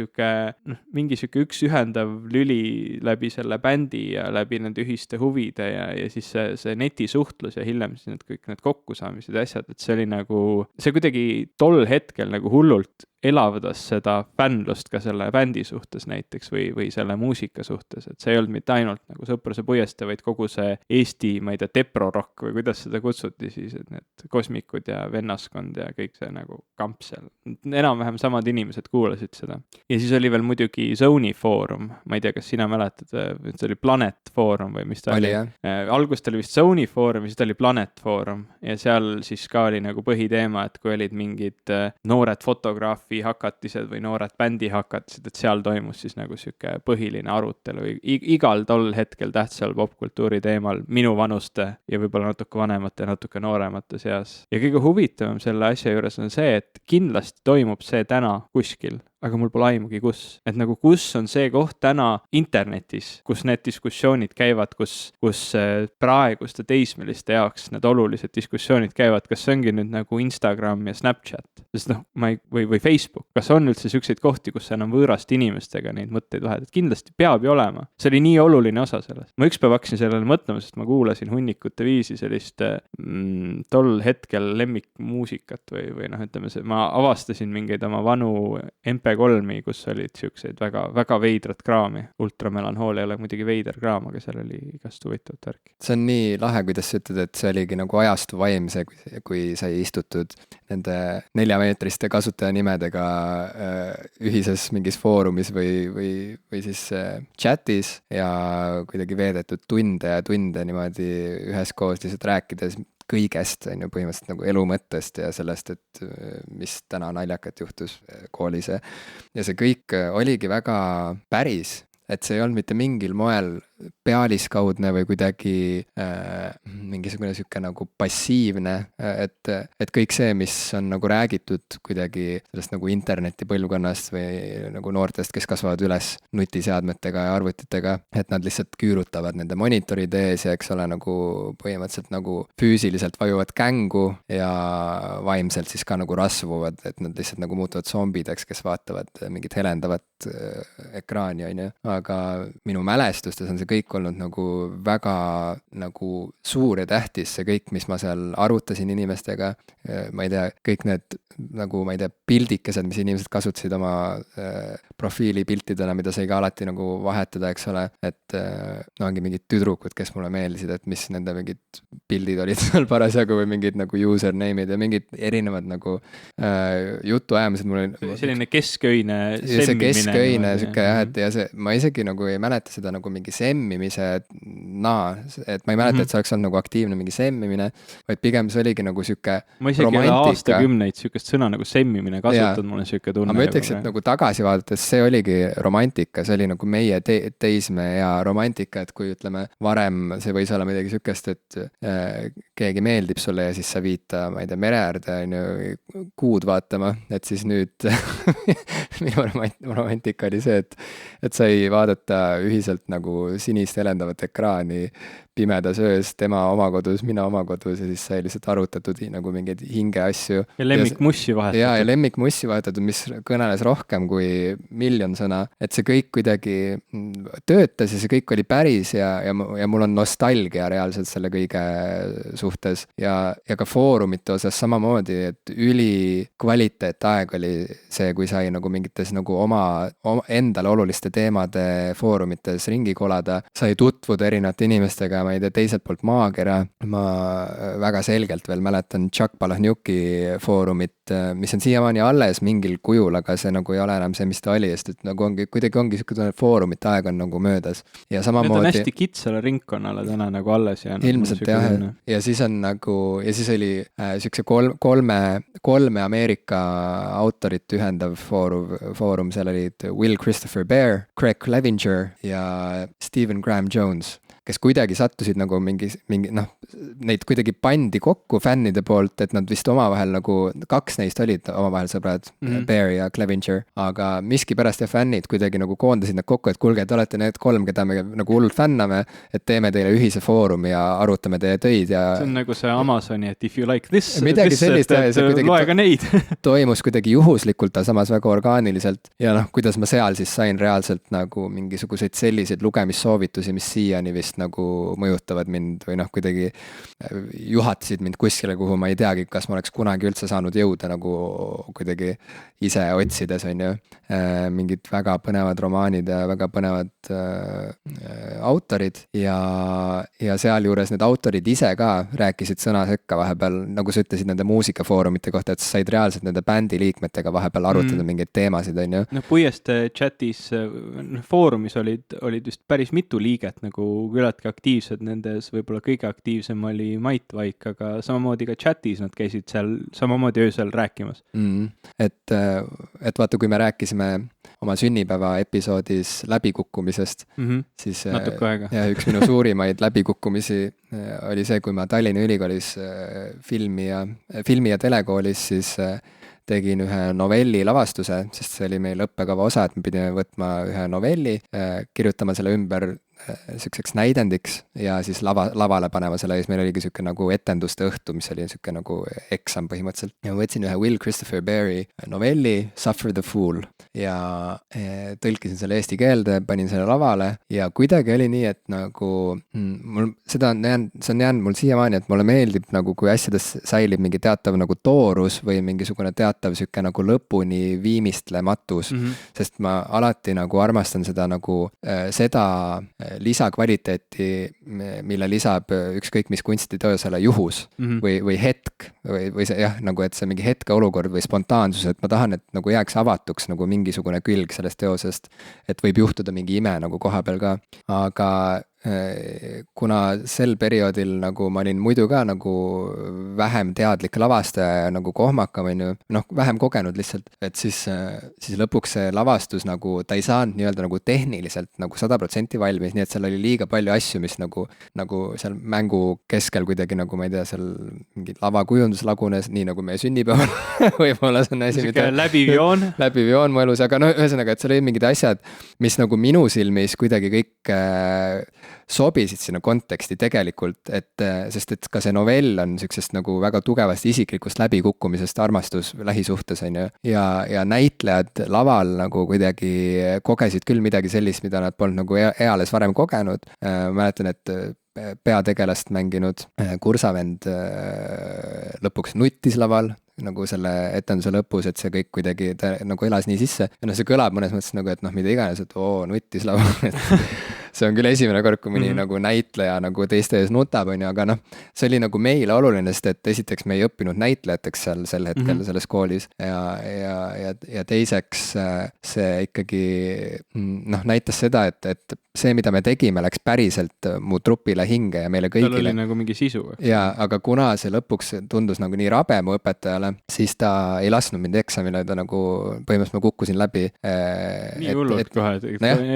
mingi üks ühendav lüli läbi selle bändi ja läbi nende ühiste huvide ja siis see netisuhtlus ja hiljem siis kõik need kokkusaamised ja asjad, et see oli nagu, see kuidagi tol hetkel nagu hullult elavdas seda fännlust ka selle bändi suhtes näiteks või selle muusika suhtes, et see ei olnud mitte ainult nagu Sõpruse puiestee, vaid kogu see Eesti, ma ei tea, teprorokk või kuidas seda kutsuti siis, et need kosmikud ja vennaskond ja kõik see nagu kamp seal. Enam-vähem samad inimesed kuulasid seda. Ja siis oli veel muidugi Zone'i foorum, ma ei tea, kas sina mäletad, see oli Planet foorum või mis ta oli. Algust oli vist Zone'i foorum ja siis ta oli Planet foorum ja seal siis ka oli nagu põhiteema, et kui olid mingid noored fotograafi hakatised või noored bändi hakatised, et seal toimus siis nagu sihuke põhiline arutelu igal tol hetkel tähtsal popkultuuri teemal minu vanuste ja võib-olla natuke vanemate, natuke nooremate seas. Ja kõige huvitavam selle asja juures on see, et kindlasti toimub see täna kuskil, aga mul pole aimugi kus. Et nagu kus on see koht täna internetis, kus need diskussioonid käivad, kus praeguste teismeliste jaoks need olulised diskussioonid käivad, kas see ongi nüüd nagu Instagram ja Snapchat, sest või Facebook, kas on üldse siukseid kohti, kus enam võõraste inimestega neid mõtteid vahed, et kindlasti peab ju olema. See oli nii oluline osa sellest. Ma ükspäev hakkasin sellele mõtlema, sest ma kuulasin hunnikute viisi sellist tol hetkel lemmikmuusikat või ütleme see, ma avastasin mingeid oma vanu MP3-i, kus olid siukseid väga, väga veidrat kraami. Ultramelanhool ei ole muidugi veider kraam, aga seal oli igast huvitavat värki. See on nii lahe, kuidas sa ütled, et see oligi nagu ajastu vaim, see, kui sai istutud nende 4-meetriste kasutajanimedega ühises mingis foorumis või siis chatis ja kuidagi veedetud tunde ja tunde niimoodi üheskoos lihtsalt rääkides kõigest, on ju, põhimõtteliselt nagu elu mõttest ja sellest, et mis täna naljakat juhtus koolis. Ja see kõik oligi väga päris, et see ei olnud mitte mingil moel pealiskaudne või kuidagi mingisugune sihuke nagu passiivne, et kõik see, mis on nagu räägitud kuidagi sellest nagu interneti põlvkonnast või nagu noortest, kes kasvavad üles nutiseadmetega ja arvutitega, et nad lihtsalt küürutavad nende monitoride ees ja eks ole, nagu põhimõtteliselt nagu füüsiliselt vajuvad kängu ja vaimselt siis ka nagu rasvuvad, et nad lihtsalt nagu muutuvad zombideks, kes vaatavad mingit helendavat ekraani, on ju. Aga minu mälestustes on see kõik olnud nagu väga nagu suur ja tähtis, see kõik, mis ma seal arutasin inimestega, ma ei tea, kõik need nagu, ma ei tea, pildikesed, mis inimesed kasutasid oma profiilipiltidena, mida sai ka alati nagu vahetada, eks ole, et no ongi mingid tüdrukud, kes mulle meeldisid, et mis nende mingid pildid olid seal parasjagu või mingid nagu username'id ja mingid erinevad nagu jutuajamised mul oli. Selline kesköine semmimine. See kesköine, siuke jah, et ja see, ma isegi nagu ei mäleta seda nagu mingi semmimise et ma ei mäleta, et see oleks olnud nagu aktiivne mingi semmimine, vaid pigem see oligi nagu siuke ma isegi romantika. Aastakümneid siukest sõna nagu semmimine kasutad, mul on siuke tunne. Ma ütleks, et nagu tagasi vaadates see oligi romantika, see oli nagu meie teismeea romantika, et kui ütleme varem see võis olla midagi siukest, et keegi meeldib sulle ja siis sa viid ta, ma ei tea, mere äärde on ju kuud vaatama, et siis nüüd minu romantika oli see, et sai vaadata ühiselt nagu sinist helendavat ekraani pimedas öös, tema oma kodus, mina oma kodus ja siis sai lihtsalt arutatud nagu mingeid hingeasju. Ja lemmikmussi vahetatud. Ja lemmikmussi vahetatud, mis kõneles rohkem kui 1,000,000 sõna, et see kõik kuidagi töötas ja see kõik oli päris ja mul on nostalgia reaalselt selle kõige suhtes ja ka foorumite osas samamoodi, et ülikvaliteetaeg oli see, kui sai nagu mingites nagu oma endale oluliste teemade foorumites ringi kolada, sai tutvuda erinevate inimestega, ma ei tea, teiselt poolt maakera, ma väga selgelt veel mäletan Chuck Palahniuki foorumit, mis on siiamaani alles mingil kujul, aga see nagu ei ole enam see, mis ta oli, sest et nagu kuidagi ongi niisugune foorumite aeg on nagu möödas. Ja samamoodi... Need on hästi kitsale ringkonnale täna nagu alles jäänud. Ilmselt jah, ja siis on nagu, ja siis oli niisuguse kolme Ameerika autorit ühendav foorum, seal olid Will Christopher Baer, Craig Clevenger ja Stephen Graham Jones, kes kuidagi sattusid nagu mingi noh, neid kuidagi pandi kokku fännide poolt, et nad vist omavahel nagu, 2 neist olid omavahel sõbrad, Baer ja Clevenger, aga miskipärast ja fännid kuidagi nagu koondasid nad kokku, et kuulge, te olete need 3, keda me nagu hullult fänname, et teeme teile ühise foorumi ja arutame teie töid ja... See on nagu see Amazoni, et if you like this, sellist, loe ka neid. Toimus kuidagi juhuslikult, aga samas väga orgaaniliselt ja noh, kuidas ma seal siis sain reaalselt nagu mingisuguseid selliseid lugemissoovitusi, mis siiani vist nagu mõjutavad mind või noh, kuidagi juhatasid mind kuskile, kuhu ma ei teagi, kas ma oleks kunagi üldse saanud jõuda nagu kuidagi ise otsides, on ju. Mingid väga põnevad romaanid ja väga põnevad autorid ja sealjuures need autorid ise ka rääkisid sõna sekka vahepeal, nagu sa ütlesid nende muusikafoorumite kohta, et sa said reaalselt nende bändi liikmetega vahepeal arutada mingeid teemasid, on ju. No Puieste chatis, foorumis olid just päris mitu liiget nagu küllaltki aktiivsed, nendes võib-olla kõige aktiivsem oli Mait Vaik, aga samamoodi ka chatis nad käisid seal samamoodi öösel rääkimas. Et vaata, kui me rääkisime oma sünnipäeva episoodis läbikukkumisest, siis ja üks minu suurimaid läbikukkumisi oli see, kui ma Tallinna Ülikoolis filmi ja telekoolis siis tegin ühe novelli lavastuse, sest see oli meil õppekava osa, et me pidime võtma ühe novelli, kirjutama selle ümber selliseks näidendiks ja siis lavale panema selle ees, meil oligi niisugune nagu etenduste õhtu, mis oli niisugune nagu eksam põhimõtteliselt. Ja ma võtsin ühe Will Christopher Baeri novelli Suffer the Fool ja tõlkisin selle eesti keelde, panin selle lavale ja kuidagi oli nii, et nagu see on jäänud mul siiamaani, et mulle meeldib nagu, kui asjades säilib mingi teatav nagu toorus või mingisugune teatav niisugune nagu lõpuni viimistlematus, sest ma alati nagu armastan seda nagu seda lisakvaliteeti, mille lisab ükskõik mis kunstiteosele juhus või hetk või see jah, nagu et see mingi hetkeolukord või spontaansus, et ma tahan, et nagu jääks avatuks nagu mingisugune külg sellest teosest, et võib juhtuda mingi ime nagu koha peal ka, aga kuna sel perioodil nagu ma olin muidu ka nagu vähem teadlik lavastaja ja nagu kohmakam, on ju, noh, vähem kogenud lihtsalt, et siis lõpuks see lavastus nagu, ta ei saanud nii-öelda nagu tehniliselt nagu 100% valmis, nii et seal oli liiga palju asju, mis nagu seal mängu keskel kuidagi nagu, ma ei tea, seal mingi lavakujundus lagunes, nii nagu meie sünnipäeval võib-olla see on asi, mida läbiv joon mu elus, aga no ühesõnaga, et seal olid mingid asjad, mis nagu minu silmis kuidagi kõik sobisid sinna konteksti tegelikult, sest et ka see novell on niisugusest nagu väga tugevasti isiklikust läbikukkumisest armastus lähisuhtes, on ju, ja näitlejad laval nagu kuidagi kogesid küll midagi sellist, mida nad polnud nagu eales varem kogenud. Mäletan, et peategelast mänginud kursavend lõpuks nuttis laval, nagu selle etenduse lõpus, et see kõik kuidagi nagu elas nii sisse ja noh, see kõlab mõnes mõttes nagu, et noh, mida iganes, et nuttis laval, et see on küll esimene kord, kui mõni nagu näitleja nagu teiste ees nutab, on ju, aga noh, see oli nagu meile oluline, sest et esiteks me ei õppinud näitlejateks seal sel hetkel selles koolis ja teiseks see ikkagi noh, näitas seda, et see, mida me tegime, läks päriselt mu trupile hinge ja meile kõigile. Tal oli nagu mingi sisu. Jaa, aga kuna see lõpuks tundus nagu nii rabe mu õpetajale, siis ta ei lasknud mind eksamile, ta nagu põhimõtteliselt ma kukkusin läbi. Nii hullult kohe,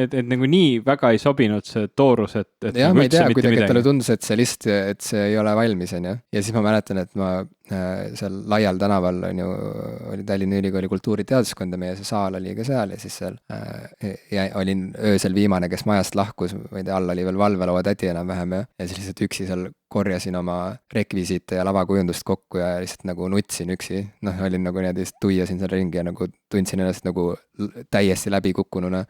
et nagu nii väga ei sobinud see toorus, et jah, ma ei tea, kuidagi, et talle tundus, et see list, et see ei ole valmis, on ju. Ja siis ma mäletan, et ma seal Laial tänaval on ju, oli Tallinna Ülikooli kultuuriteaduskond ja meie see saal oli ka seal ja siis seal olin öösel viimane, kes majast lahkus, ma ei tea, all oli veel valvelaua tädi enam-vähem ja siis lihtsalt üksi seal korjasin oma rekvisiite ja lavakujundust kokku ja lihtsalt nagu nutsin üksi. Noh, olin nagu niimoodi, tuiasin seal ringi ja nagu tundsin ennast nagu täiesti läbikukkununa.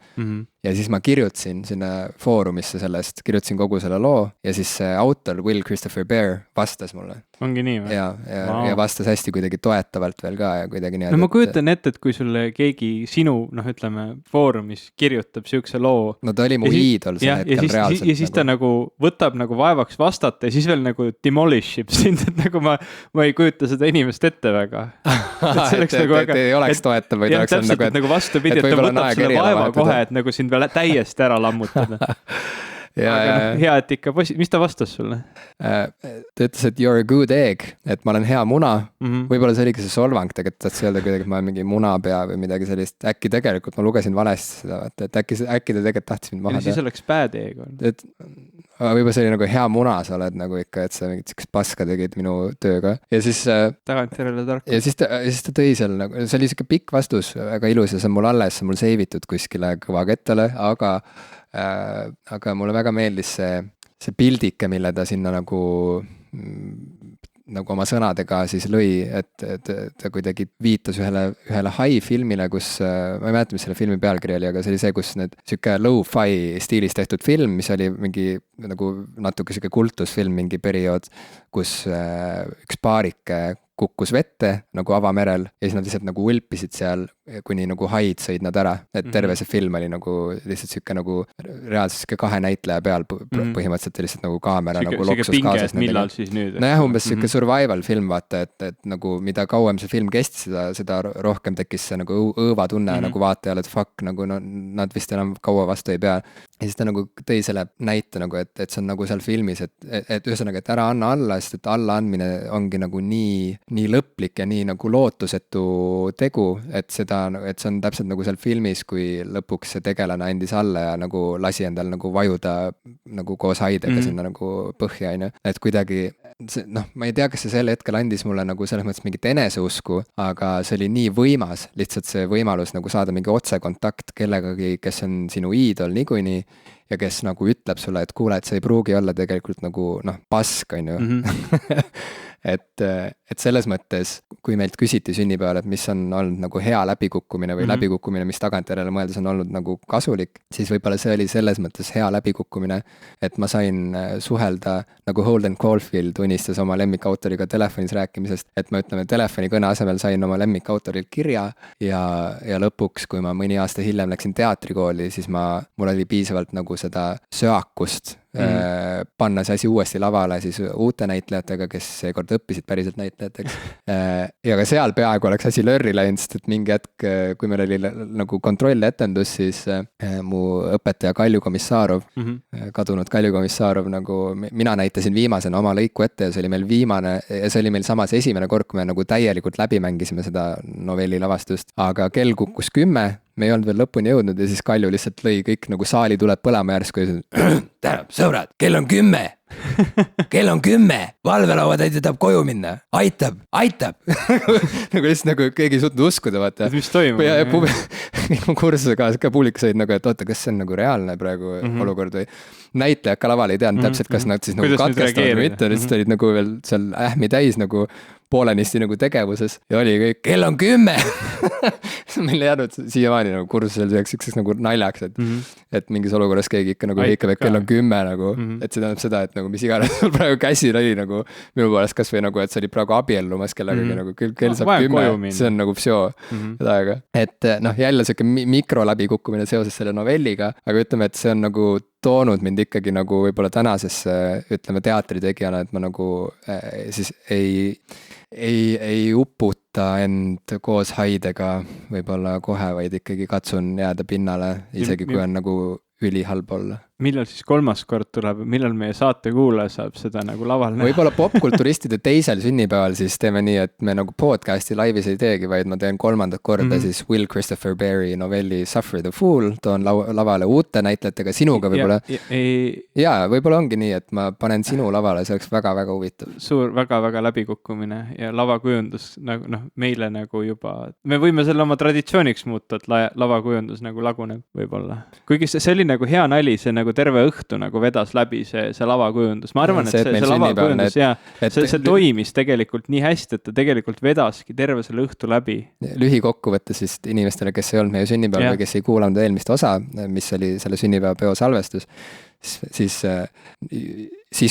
Ja siis ma kirjutasin sinna foorumisse sellest, kirjutasin kogu selle loo ja siis see autor Will Christopher Bear vastas mulle. Ongi nii või? Ja vastas hästi kuidagi toetavalt veel ka ja kuidagi nii. No ma kujutan ette, et kui sulle keegi sinu, noh ütleme, foorumis kirjutab siukse loo. No ta oli mu iidol see hetkel reaalselt. Ja siis ta nagu võtab nagu vaevaks vastata ja siis veel nagu demolish ib sind, et nagu ma ei kujuta seda inimest ette väga. Et ei oleks toetav, vaid oleks täpselt, et nagu vastupidi, et ta võtab selle vaeva kohe, et nagu sind veel täiesti ära lammutada. Aga hea, et ikka mis ta vastas sulle? Ta ütles, et you're a good egg, et ma olen hea muna. Võib-olla see oligi see solvang, tegelikult tahtsi öelda kuidagi, et ma olen mingi munapea või midagi sellist. Äkki tegelikult ma lugesin valesti seda, et äkki ta tegelikult tahtis mind maha teha. Ja siis oleks bad egg olnud. Et võib-olla see oli nagu hea muna, sa oled nagu ikka, et sa mingit siukest paska tegid minu tööga. Ja siis tagantjärele tark. Ja siis ta tõi seal nagu, see oli siuke pikk vastus, väga ilus ja see on mul alles, see on mul seivitud kuskile kõvakettale, aga mulle väga meeldis see pildike, mille ta sinna nagu oma sõnadega siis lõi, et ta kuidagi viitas ühele hai-filmile, kus, ma ei mäleta, mis selle filmi pealkiri oli, aga see oli see, kus siuke low-fi stiilis tehtud film, mis oli mingi nagu natuke siuke kultusfilm mingi periood, kus üks paarike kukkus vette nagu avamerel ja siis nad lihtsalt nagu ulpisid seal, kuni nagu haid sõid nad ära. Et terve see film oli nagu lihtsalt siuke nagu reaalselt siuke kahe näitleja peal põhimõtteliselt lihtsalt nagu kaamera nagu loksus kaasas. Millal siis nüüd? Nojah, umbes siuke survival film, vaata, et nagu mida kauem see film kestis, seda rohkem tekkis see nagu õõva tunne nagu vaatajal, et fuck, nagu nad vist enam kaua vastu ei pea. Ja siis ta nagu tõi selle näite nagu, et see on nagu seal filmis, et ühesõnaga, et ära anna alla, sest et alla andmine ongi nagu nii lõplik ja nii nagu lootusetu tegu, et see on täpselt nagu seal filmis, kui lõpuks see tegelane andis alla ja nagu lasi endal nagu vajuda nagu koos haidega sinna nagu põhja, on ju. Et kuidagi, ma ei tea, kas see sel hetkel andis mulle nagu selles mõttes mingit eneseusku, aga see oli nii võimas, lihtsalt see võimalus nagu saada mingi otsekontakt kellegagi, kes on sinu iidol niikuinii ja kes nagu ütleb sulle, et kuule, et see ei pruugi olla tegelikult nagu pask, on ju. Et selles mõttes, kui meilt küsiti sünnipäeval, et mis on olnud nagu hea läbikukkumine või läbikukkumine, mis tagantjärele mõeldes on olnud nagu kasulik, siis võib-olla see oli selles mõttes hea läbikukkumine, et ma sain suhelda, nagu Holden Caulfield unistas oma lemmikautoriga telefonis rääkimisest, et ma ütleme, telefonikõne asemel sain oma lemmikautorilt kirja ja lõpuks, kui ma mõni aasta hiljem läksin teatrikooli, siis mul oli piisavalt nagu seda söakust panna see asi uuesti lavale siis uute näitlejatega, kes seekord õppisid päriselt näitlejateks. Ja ka seal peaaegu oleks asi lörri läinud, sest et mingi hetk, kui meil oli nagu kontrolletendus, siis mu õpetaja Kalju Komissarov, kadunud Kalju Komissarov, nagu mina näitasin viimasena oma lõiku ette ja see oli meil viimane ja see oli meil samas esimene kord, kui me nagu täielikult läbi mängisime seda novelli lavastust, aga kell kukkus 10, me ei olnud veel lõpuni jõudnud ja siis Kalju lihtsalt lõi kõik nagu saali tuleb põlema järsku ja tähendab, sõbrad, kell on 10, valvelaua täide tahab koju minna, aitab. Nagu lihtsalt nagu keegi ei suutnud uskuda, vaata. Mis toimub? Ja kursuse kaasa ka publikus olid nagu, et oota, kas see on nagu reaalne praegu olukord või näitlejad ka laval ei teadnud täpselt, kas nad siis nagu katkestavad või mitte, lihtsalt olid nagu veel seal ähmi täis nagu poolenisti nagu tegevuses ja oli kõik, kell on 10. Meil jäänud siiamaani nagu kursusel siukseks nagu naljaks, et mingis olukorras keegi ikka nagu heikab, et kell on 10 nagu, et see tähendab seda, et nagu mis iganes praegu käsil oli nagu minu poolest kas või nagu, et sa olid praegu abiellumas kellegagi nagu kell saab 10, see on nagu psüo aega. Et jälle siuke mikro läbikukkumine seoses selle novelliga, aga ütleme, et see on nagu toonud mind ikkagi nagu võib-olla tänasesse, ütleme teatritegijana, et ma nagu siis ei uputa end koos haidega võib-olla kohe, vaid ikkagi katsun jääda pinnale, isegi kui on nagu ülihalb olla. millal siis 3. kord tuleb, millal meie saate kuulaja saab seda nagu laval näha? Võib-olla popkulturistide teisel sünnipäeval siis teeme nii, et me nagu podcast'i laivis ei teegi, vaid ma teen 3. korda siis Will Christopher Berry novelli Suffer the Fool, toon lavale uute näitlejatega, sinuga võib-olla. Jaa, võib-olla ongi nii, et ma panen sinu lavale, see oleks väga-väga huvitav. Suur väga-väga läbikukkumine ja lavakujundus nagu meile nagu juba, me võime selle oma traditsiooniks muuta, et lavakujundus nagu laguneb võib-olla. Kuigi see oli nagu hea nali, see nagu terve õhtu nagu vedas läbi see lavakujundus. Ma arvan, et see lavakujundus see toimis tegelikult nii hästi, et ta tegelikult vedaski terve selle õhtu läbi. Lühikokkuvõttes siis inimestele, kes ei olnud meie sünnipäev või kes ei kuulanud eelmist osa, mis oli selle sünnipäeva peo salvestus, siis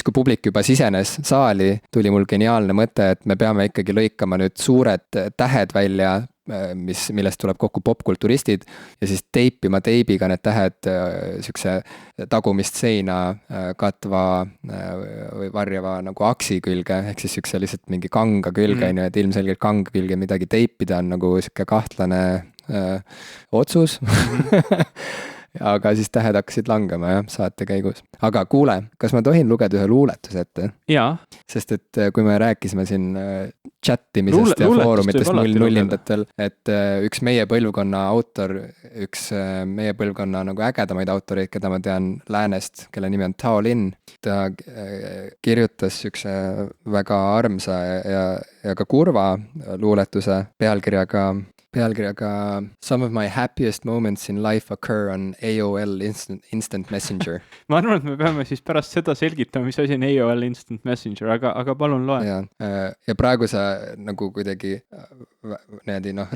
kui publik juba sisenes saali, tuli mul geniaalne mõte, et me peame ikkagi lõikama nüüd suured tähed välja, millest tuleb kokku popkulturistid ja siis teipima teibiga need tähed sükse tagumist seina katva või varjava nagu aksi külge, ehk siis sükse lihtsalt mingi kanga külge, et ilmselgelt kanga külge midagi teipida on nagu süke kahtlane otsus. Aga siis tähed hakkasid langema saate käigus. Aga kuule, kas ma tohin lugeda ühe luuletuse ette? Jaa. Sest et kui me rääkisime siin chattimisest ja foorumitest nullindatel, et üks meie põlvkonna autor, üks meie põlvkonna nagu ägedamaid autoreid, keda ma tean läänest, kelle nimi on Tao Lin, ta kirjutas üks väga armsa ja ka kurva luuletuse pealkirjaga Some of my happiest moments in life occur on AOL Instant Messenger. Ma arvan, et me peame siis pärast seda selgitama, mis asi on AOL Instant Messenger, aga palun loe. Ja praegu sa nagu kuidagi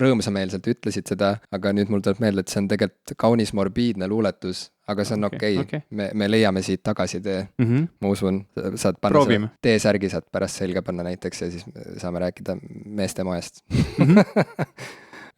rõõmsameelselt ütlesid seda, aga nüüd mul tuleb meelde, et see on tegelikult kaunis morbiidne luuletus, aga see on okei. Me leiame siit tagasi tee, ma usun, saad panna T-särgi saad pärast selga panna näiteks ja siis saame rääkida meeste moest.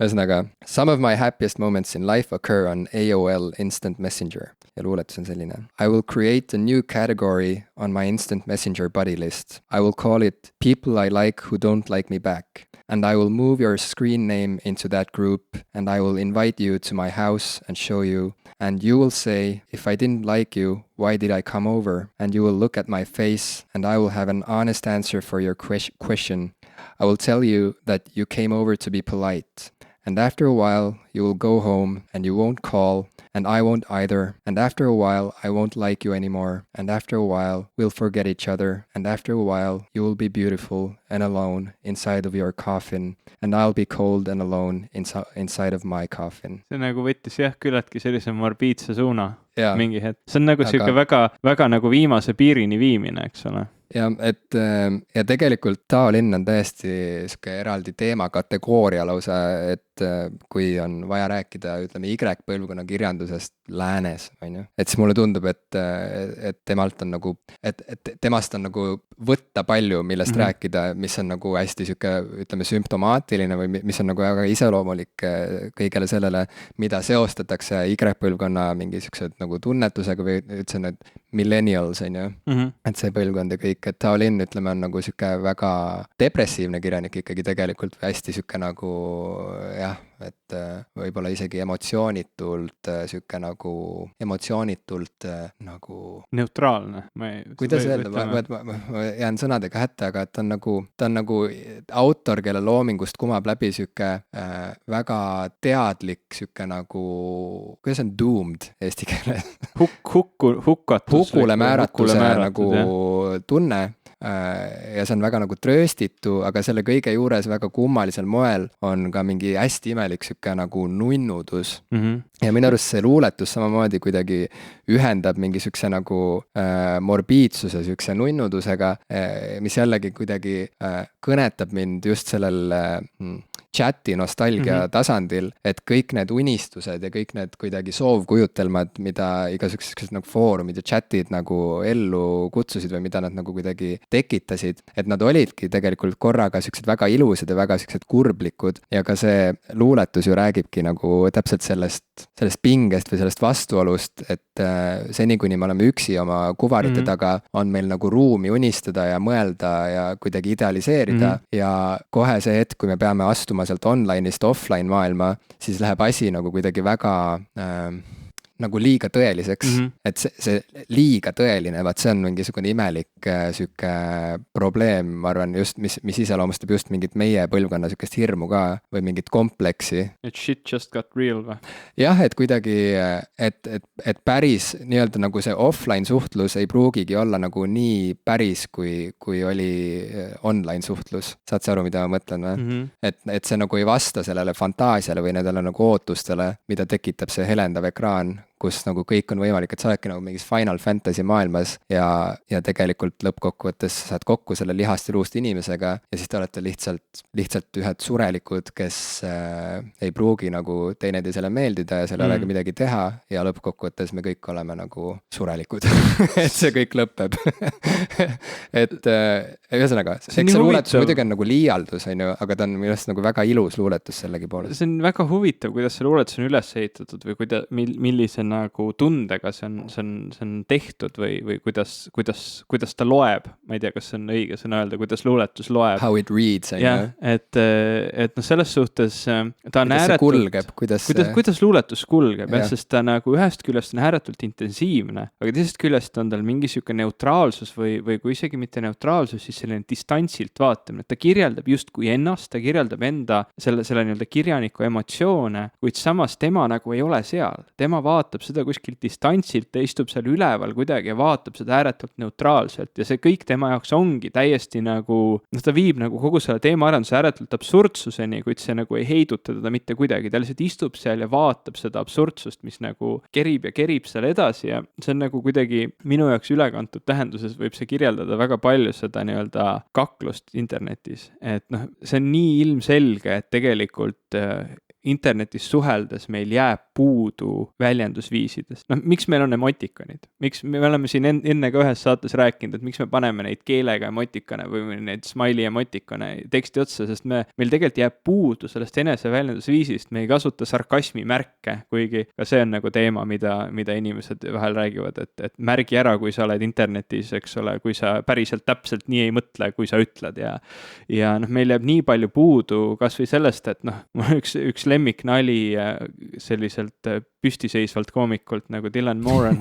Ühesõnaga, some of my happiest moments in life occur on AOL Instant Messenger. Ja luuletus on selline. I will create a new category on my Instant Messenger buddy list. I will call it people I like who don't like me back. And I will move your screen name into that group and I will invite you to my house and show you. And you will say, if I didn't like you, why did I come over? And you will look at my face and I will have an honest answer for your question. I will tell you that you came over to be polite. And after a while, you will go home and you won't call, and I won't either. And after a while, I won't like you anymore. And after a while, we'll forget each other. And after a while, you will be beautiful and alone inside of your coffin. And I'll be cold and alone inside of my coffin. See nagu võttis küllaltki sellise morbiidse suuna mingi hetk. See on nagu siuke väga nagu viimase piirini viimine, eks ole. Ja tegelikult Tao Lin on täiesti siuke eraldi teema kategooria lausa, et kui on vaja rääkida, ütleme, Y-põlvkonna kirjandusest läänes, on ju. Et siis mulle tundub, et temalt on nagu, et temast on nagu võtta palju, millest rääkida, mis on nagu hästi siuke, ütleme, sümptomaatiline või mis on nagu väga iseloomulik kõigele sellele, mida seostatakse Y-põlvkonna mingi siuksed nagu tunnetusega või üldse need millennials, on ju. Et see põlvkond ja kõik, et Tao Lin, ütleme, on nagu siuke väga depressiivne kirjanik ikkagi tegelikult või hästi siuke nagu et võib-olla isegi emotsioonitult neutraalne. Kuidas öelda, ma jään sõnadega hätta, aga ta on nagu autor, kelle loomingust kumab läbi siuke väga teadlik siuke nagu, kuidas on doomed eesti keeles? Hukule määratuse nagu tunne. Ja see on väga nagu trööstitu, aga selle kõige juures väga kummalisel moel on ka mingi hästi imelik siuke nagu nunnudus. Ja minu arust see luuletus samamoodi kuidagi ühendab mingi siukse nagu morbiidsuse siukse nunnudusega, mis jällegi kuidagi kõnetab mind just sellel chati nostalgia tasandil, et kõik need unistused ja kõik need kuidagi soovkujutelmad, mida igasugused nagu foorumid ja chatid nagu ellu kutsusid või mida nad nagu kuidagi tekitasid, et nad olidki tegelikult korraga siuksed väga ilusad ja väga siuksed kurblikud ja ka see luuletus ju räägibki nagu täpselt sellest pingest või sellest vastuolust, et seni kuni me oleme üksi oma kuvarite taga, on meil nagu ruumi unistada ja mõelda ja kuidagi idealiseerida ja kohe see hetk, kui me peame astuma sealt online'ist offline maailma, siis läheb asi nagu kuidagi väga nagu liiga tõeliseks, et see liiga tõeline, vaat see on mingisugune imelik sihuke probleem, ma arvan just, mis iseloomustab just mingit meie põlvkonna sihukest hirmu ka või mingit kompleksi. Et shit just got real või? Jah, et kuidagi, et päris nii-öelda nagu see offline suhtlus ei pruugigi olla nagu nii päris, kui oli online suhtlus. Saad sa aru, mida ma mõtlen või? Et see nagu ei vasta sellele fantaasiale või nendele nagu ootustele, mida tekitab see helendav ekraan, kus nagu kõik on võimalik, et sa oledki nagu mingis Final Fantasy maailmas ja tegelikult lõppkokkuvõttes saad kokku selle lihast ja luust inimesega ja siis te olete lihtsalt ühed surelikud, kes ei pruugi nagu teineteisele meeldida ja seal ei olegi midagi teha ja lõppkokkuvõttes me kõik oleme nagu surelikud et see kõik lõpeb et ühesõnaga, eks see luuletus muidugi on nagu liialdus, on ju, aga ta on minu arust nagu väga ilus luuletus sellegi poolest. See on väga huvitav, kuidas see luuletus on üles ehitatud või millise nagu tundega see on tehtud või kuidas ta loeb, ma ei tea, kas see on õige sõna öelda, kuidas luuletus loeb. How it reads, on ju. Et noh, selles suhtes ta on ääretult, kuidas luuletus kulgeb, sest ta nagu ühest küljest on ääretult intensiivne, aga teisest küljest on tal mingi sihuke neutraalsus või kui isegi mitte neutraalsus, siis selline distantsilt vaatamine, ta kirjeldab justkui ennast, ta kirjeldab enda selle nii-öelda kirjaniku emotsioone, kuid samas tema nagu ei ole seal, tema vaatab seda kuskilt distantsilt, ta istub seal üleval kuidagi ja vaatab seda ääretult neutraalselt ja see kõik tema jaoks ongi täiesti nagu, ta viib nagu kogu selle teemaarenduse ääretult absurdsuseni, kuid see nagu ei heiduta teda mitte kuidagi, ta lihtsalt istub seal ja vaatab seda absurdsust, mis nagu kerib seal edasi ja see on nagu kuidagi minu jaoks ülekantud tähenduses võib see kirjeldada väga palju seda nii-öelda kaklust internetis, et noh, see on nii ilmselge, et tegelikult internetis suheldes meil jääb puudu väljendusviisidest. Noh, miks meil on emotikonid? Miks me oleme siin enne ka ühes saates rääkinud, et miks me paneme neid keelega emotikone või neid smiley emotikone teksti otsa, sest meil tegelikult jääb puudu sellest enese väljendusviisist, me ei kasuta sarkasmi märke, kuigi ka see on nagu teema, mida inimesed vahel räägivad, et märgi ära, kui sa oled internetis, eks ole, kui sa päriselt täpselt nii ei mõtle, kui sa ütled ja noh, meil jääb nii palju puudu kas või sellest, et noh, üks lemmiknali selliselt püstiseisvalt koomikult nagu Dylan Moran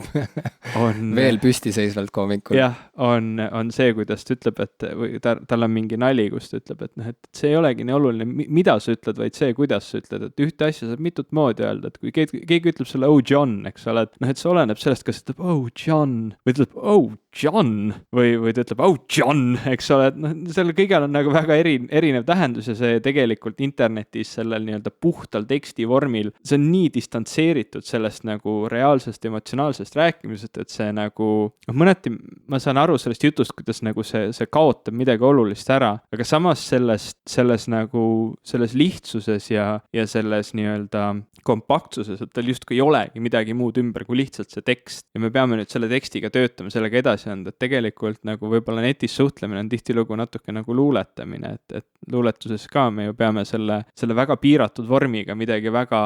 on veel püstiseisvalt koomikult. Jah, on see, kuidas ta ütleb, et või tal on mingi nali, kus ta ütleb, et noh, et see ei olegi nii oluline, mida sa ütled, vaid see, kuidas sa ütled, et ühte asja saab mitut moodi öelda, et kui keegi ütleb sulle oh John, eks ole, et noh, et see oleneb sellest, kas ütleb oh John või ütleb oh John või ta ütleb oh John, eks ole, et noh, sellel kõigel on nagu väga erinev tähendus ja see tegelikult internetis sellel nii-öelda puhtal teksti vormil, see on nii distantseeritud sellest nagu reaalsest emotsionaalsest rääkimisest, et see nagu, mõneti ma saan aru sellest jutust, kuidas nagu see kaotab midagi olulist ära, aga samas selles lihtsuses ja selles nii-öelda kompaktsuses, et tal justkui ei olegi midagi muud ümber kui lihtsalt see tekst ja me peame nüüd selle tekstiga töötama, sellega edasi anda, et tegelikult nagu võib-olla netis suhtlemine on tihtilugu natuke nagu luuletamine, et luuletuses ka me ju peame selle väga piiratud vormiga midagi väga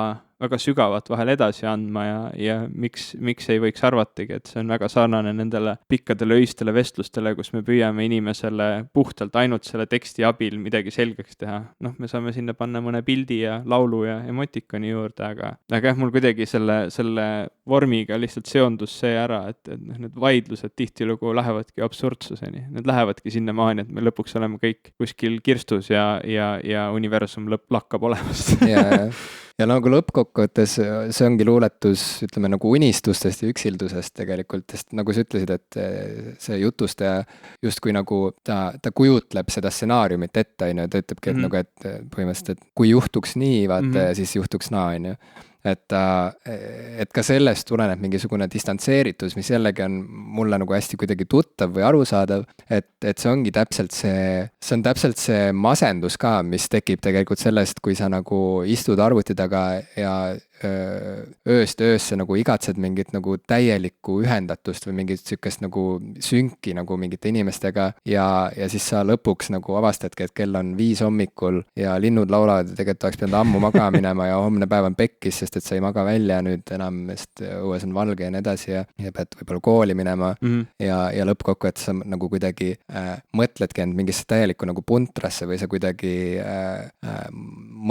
sügavat vahel edasi andma ja miks ei võiks arvatagi, et see on väga sarnane nendele pikkadele öistele vestlustele, kus me püüame inimesele puhtalt ainult selle teksti abil midagi selgeks teha. Noh, me saame sinna panna mõne pildi ja laulu ja emotikoni juurde, aga jah, mul kuidagi selle vormiga lihtsalt seondus see ära, et need vaidlused tihtilugu lähevadki absurdsuseni. Need lähevadki sinnamaani, et me lõpuks oleme kõik kuskil kirstus ja universum lakkab olemast. Ja nagu lõppkokkuvõttes see ongi luuletus, ütleme nagu unistustest ja üksildusest tegelikult, sest nagu sa ütlesid, et see jutustaja justkui nagu ta kujutleb seda stsenaariumit ette, on ju, ta ütlebki, et nagu, et põhimõtteliselt, et kui juhtuks nii, vaata, siis juhtuks naa, on ju. Et ka sellest tuleneb mingisugune distantseeritus, mis jällegi on mulle nagu hästi kuidagi tuttav või arusaadav, et see ongi täpselt see masendus ka, mis tekib tegelikult sellest, kui sa nagu istud arvuti taga ja ööst öösse nagu igatsed mingit nagu täielikku ühendatust või mingit sükest nagu sünki nagu mingite inimestega ja siis sa lõpuks nagu avastadki, et kell on 5 hommikul ja linnud laulavad ja tegelikult oleks pidanud ammu magama minema ja homne päev on pekkis, sest et sa ei maga välja nüüd enam, sest õues on valge ja nii edasi ja pead võib-olla kooli minema ja lõppkokkuvõttes sa nagu kuidagi mõtledki end mingisse täielikku nagu puntrasse või sa kuidagi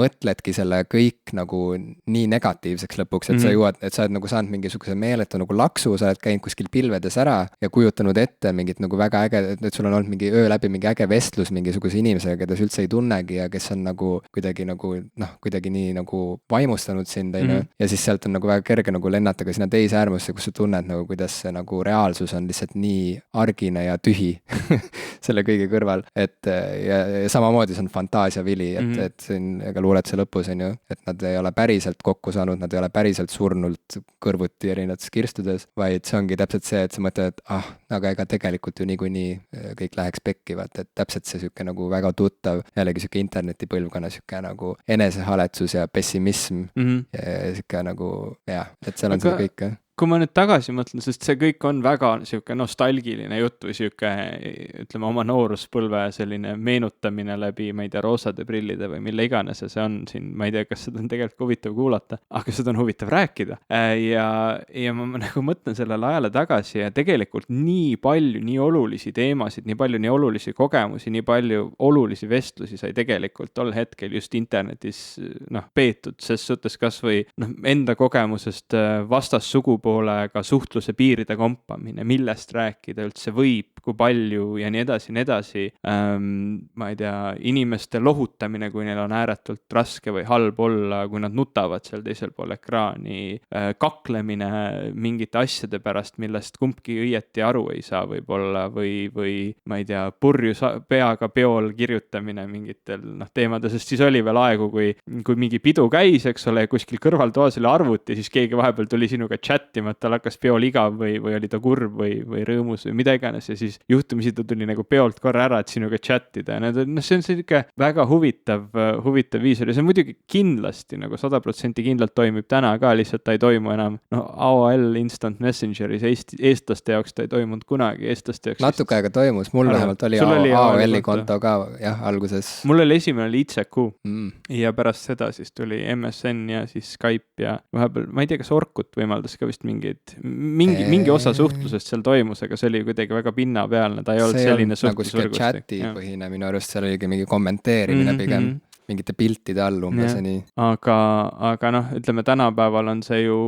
mõtledki selle kõik nagu nii negatiivselt negatiivseks lõpuks, et sa jõuad, et sa oled nagu saanud mingisuguse meeletu nagu laksu, sa oled käinud kuskil pilvedes ära ja kujutanud ette mingit nagu väga äge, et sul on olnud mingi öö läbi mingi äge vestlus mingisuguse inimesega, keda sa üldse ei tunnegi ja kes on nagu kuidagi nii nagu vaimustanud sind, on ju. Ja siis sealt on nagu väga kerge nagu lennata ka sinna teise äärmusse, kus sa tunned nagu, kuidas see nagu reaalsus on lihtsalt nii argine ja tühi selle kõige kõrval, et ja samamoodi see on fantaasiavili, et siin ega luuletuse lõpus on ju, et nad ei ole päriselt kokku saanud, nad ei ole päriselt surnult kõrvuti erinevates kirstudes, vaid see ongi täpselt see, et sa mõtled, et aga ega tegelikult ju niikuinii kõik läheks pekki, vaat, et täpselt see sihuke nagu väga tuttav, jällegi sihuke internetipõlvkonna sihuke nagu enesehaletsus ja pessimism ja sihuke nagu jah, et seal on seda kõike. Kui ma nüüd tagasi mõtlen, sest see kõik on väga sihuke nostalgiline jutt või sihuke, ütleme, oma nooruspõlve selline meenutamine läbi, ma ei tea, roosade prillide või mille iganes ja see on siin, ma ei tea, kas seda on tegelikult huvitav kuulata, aga seda on huvitav rääkida. Ja ma nagu mõtlen sellele ajale tagasi ja tegelikult nii palju, nii olulisi teemasid, nii palju nii olulisi kogemusi, nii palju olulisi vestlusi sai tegelikult tol hetkel just internetis peetud, ses suhtes kas või enda kogemusest vastassugu poolega suhtluse piiride kompamine, millest rääkida üldse võib, kui palju ja nii edasi. Ma ei tea, inimeste lohutamine, kui neil on ääretult raske või halb olla, kui nad nutavad seal teisel pool ekraani, kaklemine mingite asjade pärast, millest kumbki õieti aru ei saa võib-olla või ma ei tea, purju peaga peol kirjutamine mingitel teemadel, sest siis oli veel aegu, kui mingi pidu käis, eks ole, kuskil kõrvaltoas oli arvuti, siis keegi vahepeal tuli sinuga chattima, et tal hakkas peol igav või oli ta kurb või rõõmus või mida iganes ja siis juhtumisi ta tuli nagu peolt korra ära, et sinuga chatida ja see on selline väga huvitav viis ja see muidugi kindlasti nagu 100% kindlalt toimib täna ka, lihtsalt ta ei toimu enam AOL Instant Messengeris eestlaste jaoks ta ei toimunud kunagi, eestlaste jaoks natuke aega toimus, mul vähemalt oli AOL-i konto ka jah, alguses. Mul oli esimene oli ICQ ja pärast seda siis tuli MSN ja siis Skype ja vahepeal, ma ei tea, kas Orkut võimaldas ka vist mingi osa suhtlusest seal toimus, aga see oli kuidagi väga pinnapealne, ta ei olnud selline suhtlusvõrgustik. See on nagu chatipõhine minu arust, seal oligi mingi kommenteerimine pigem mingite piltide all umbes ja nii. Aga ütleme tänapäeval on see ju,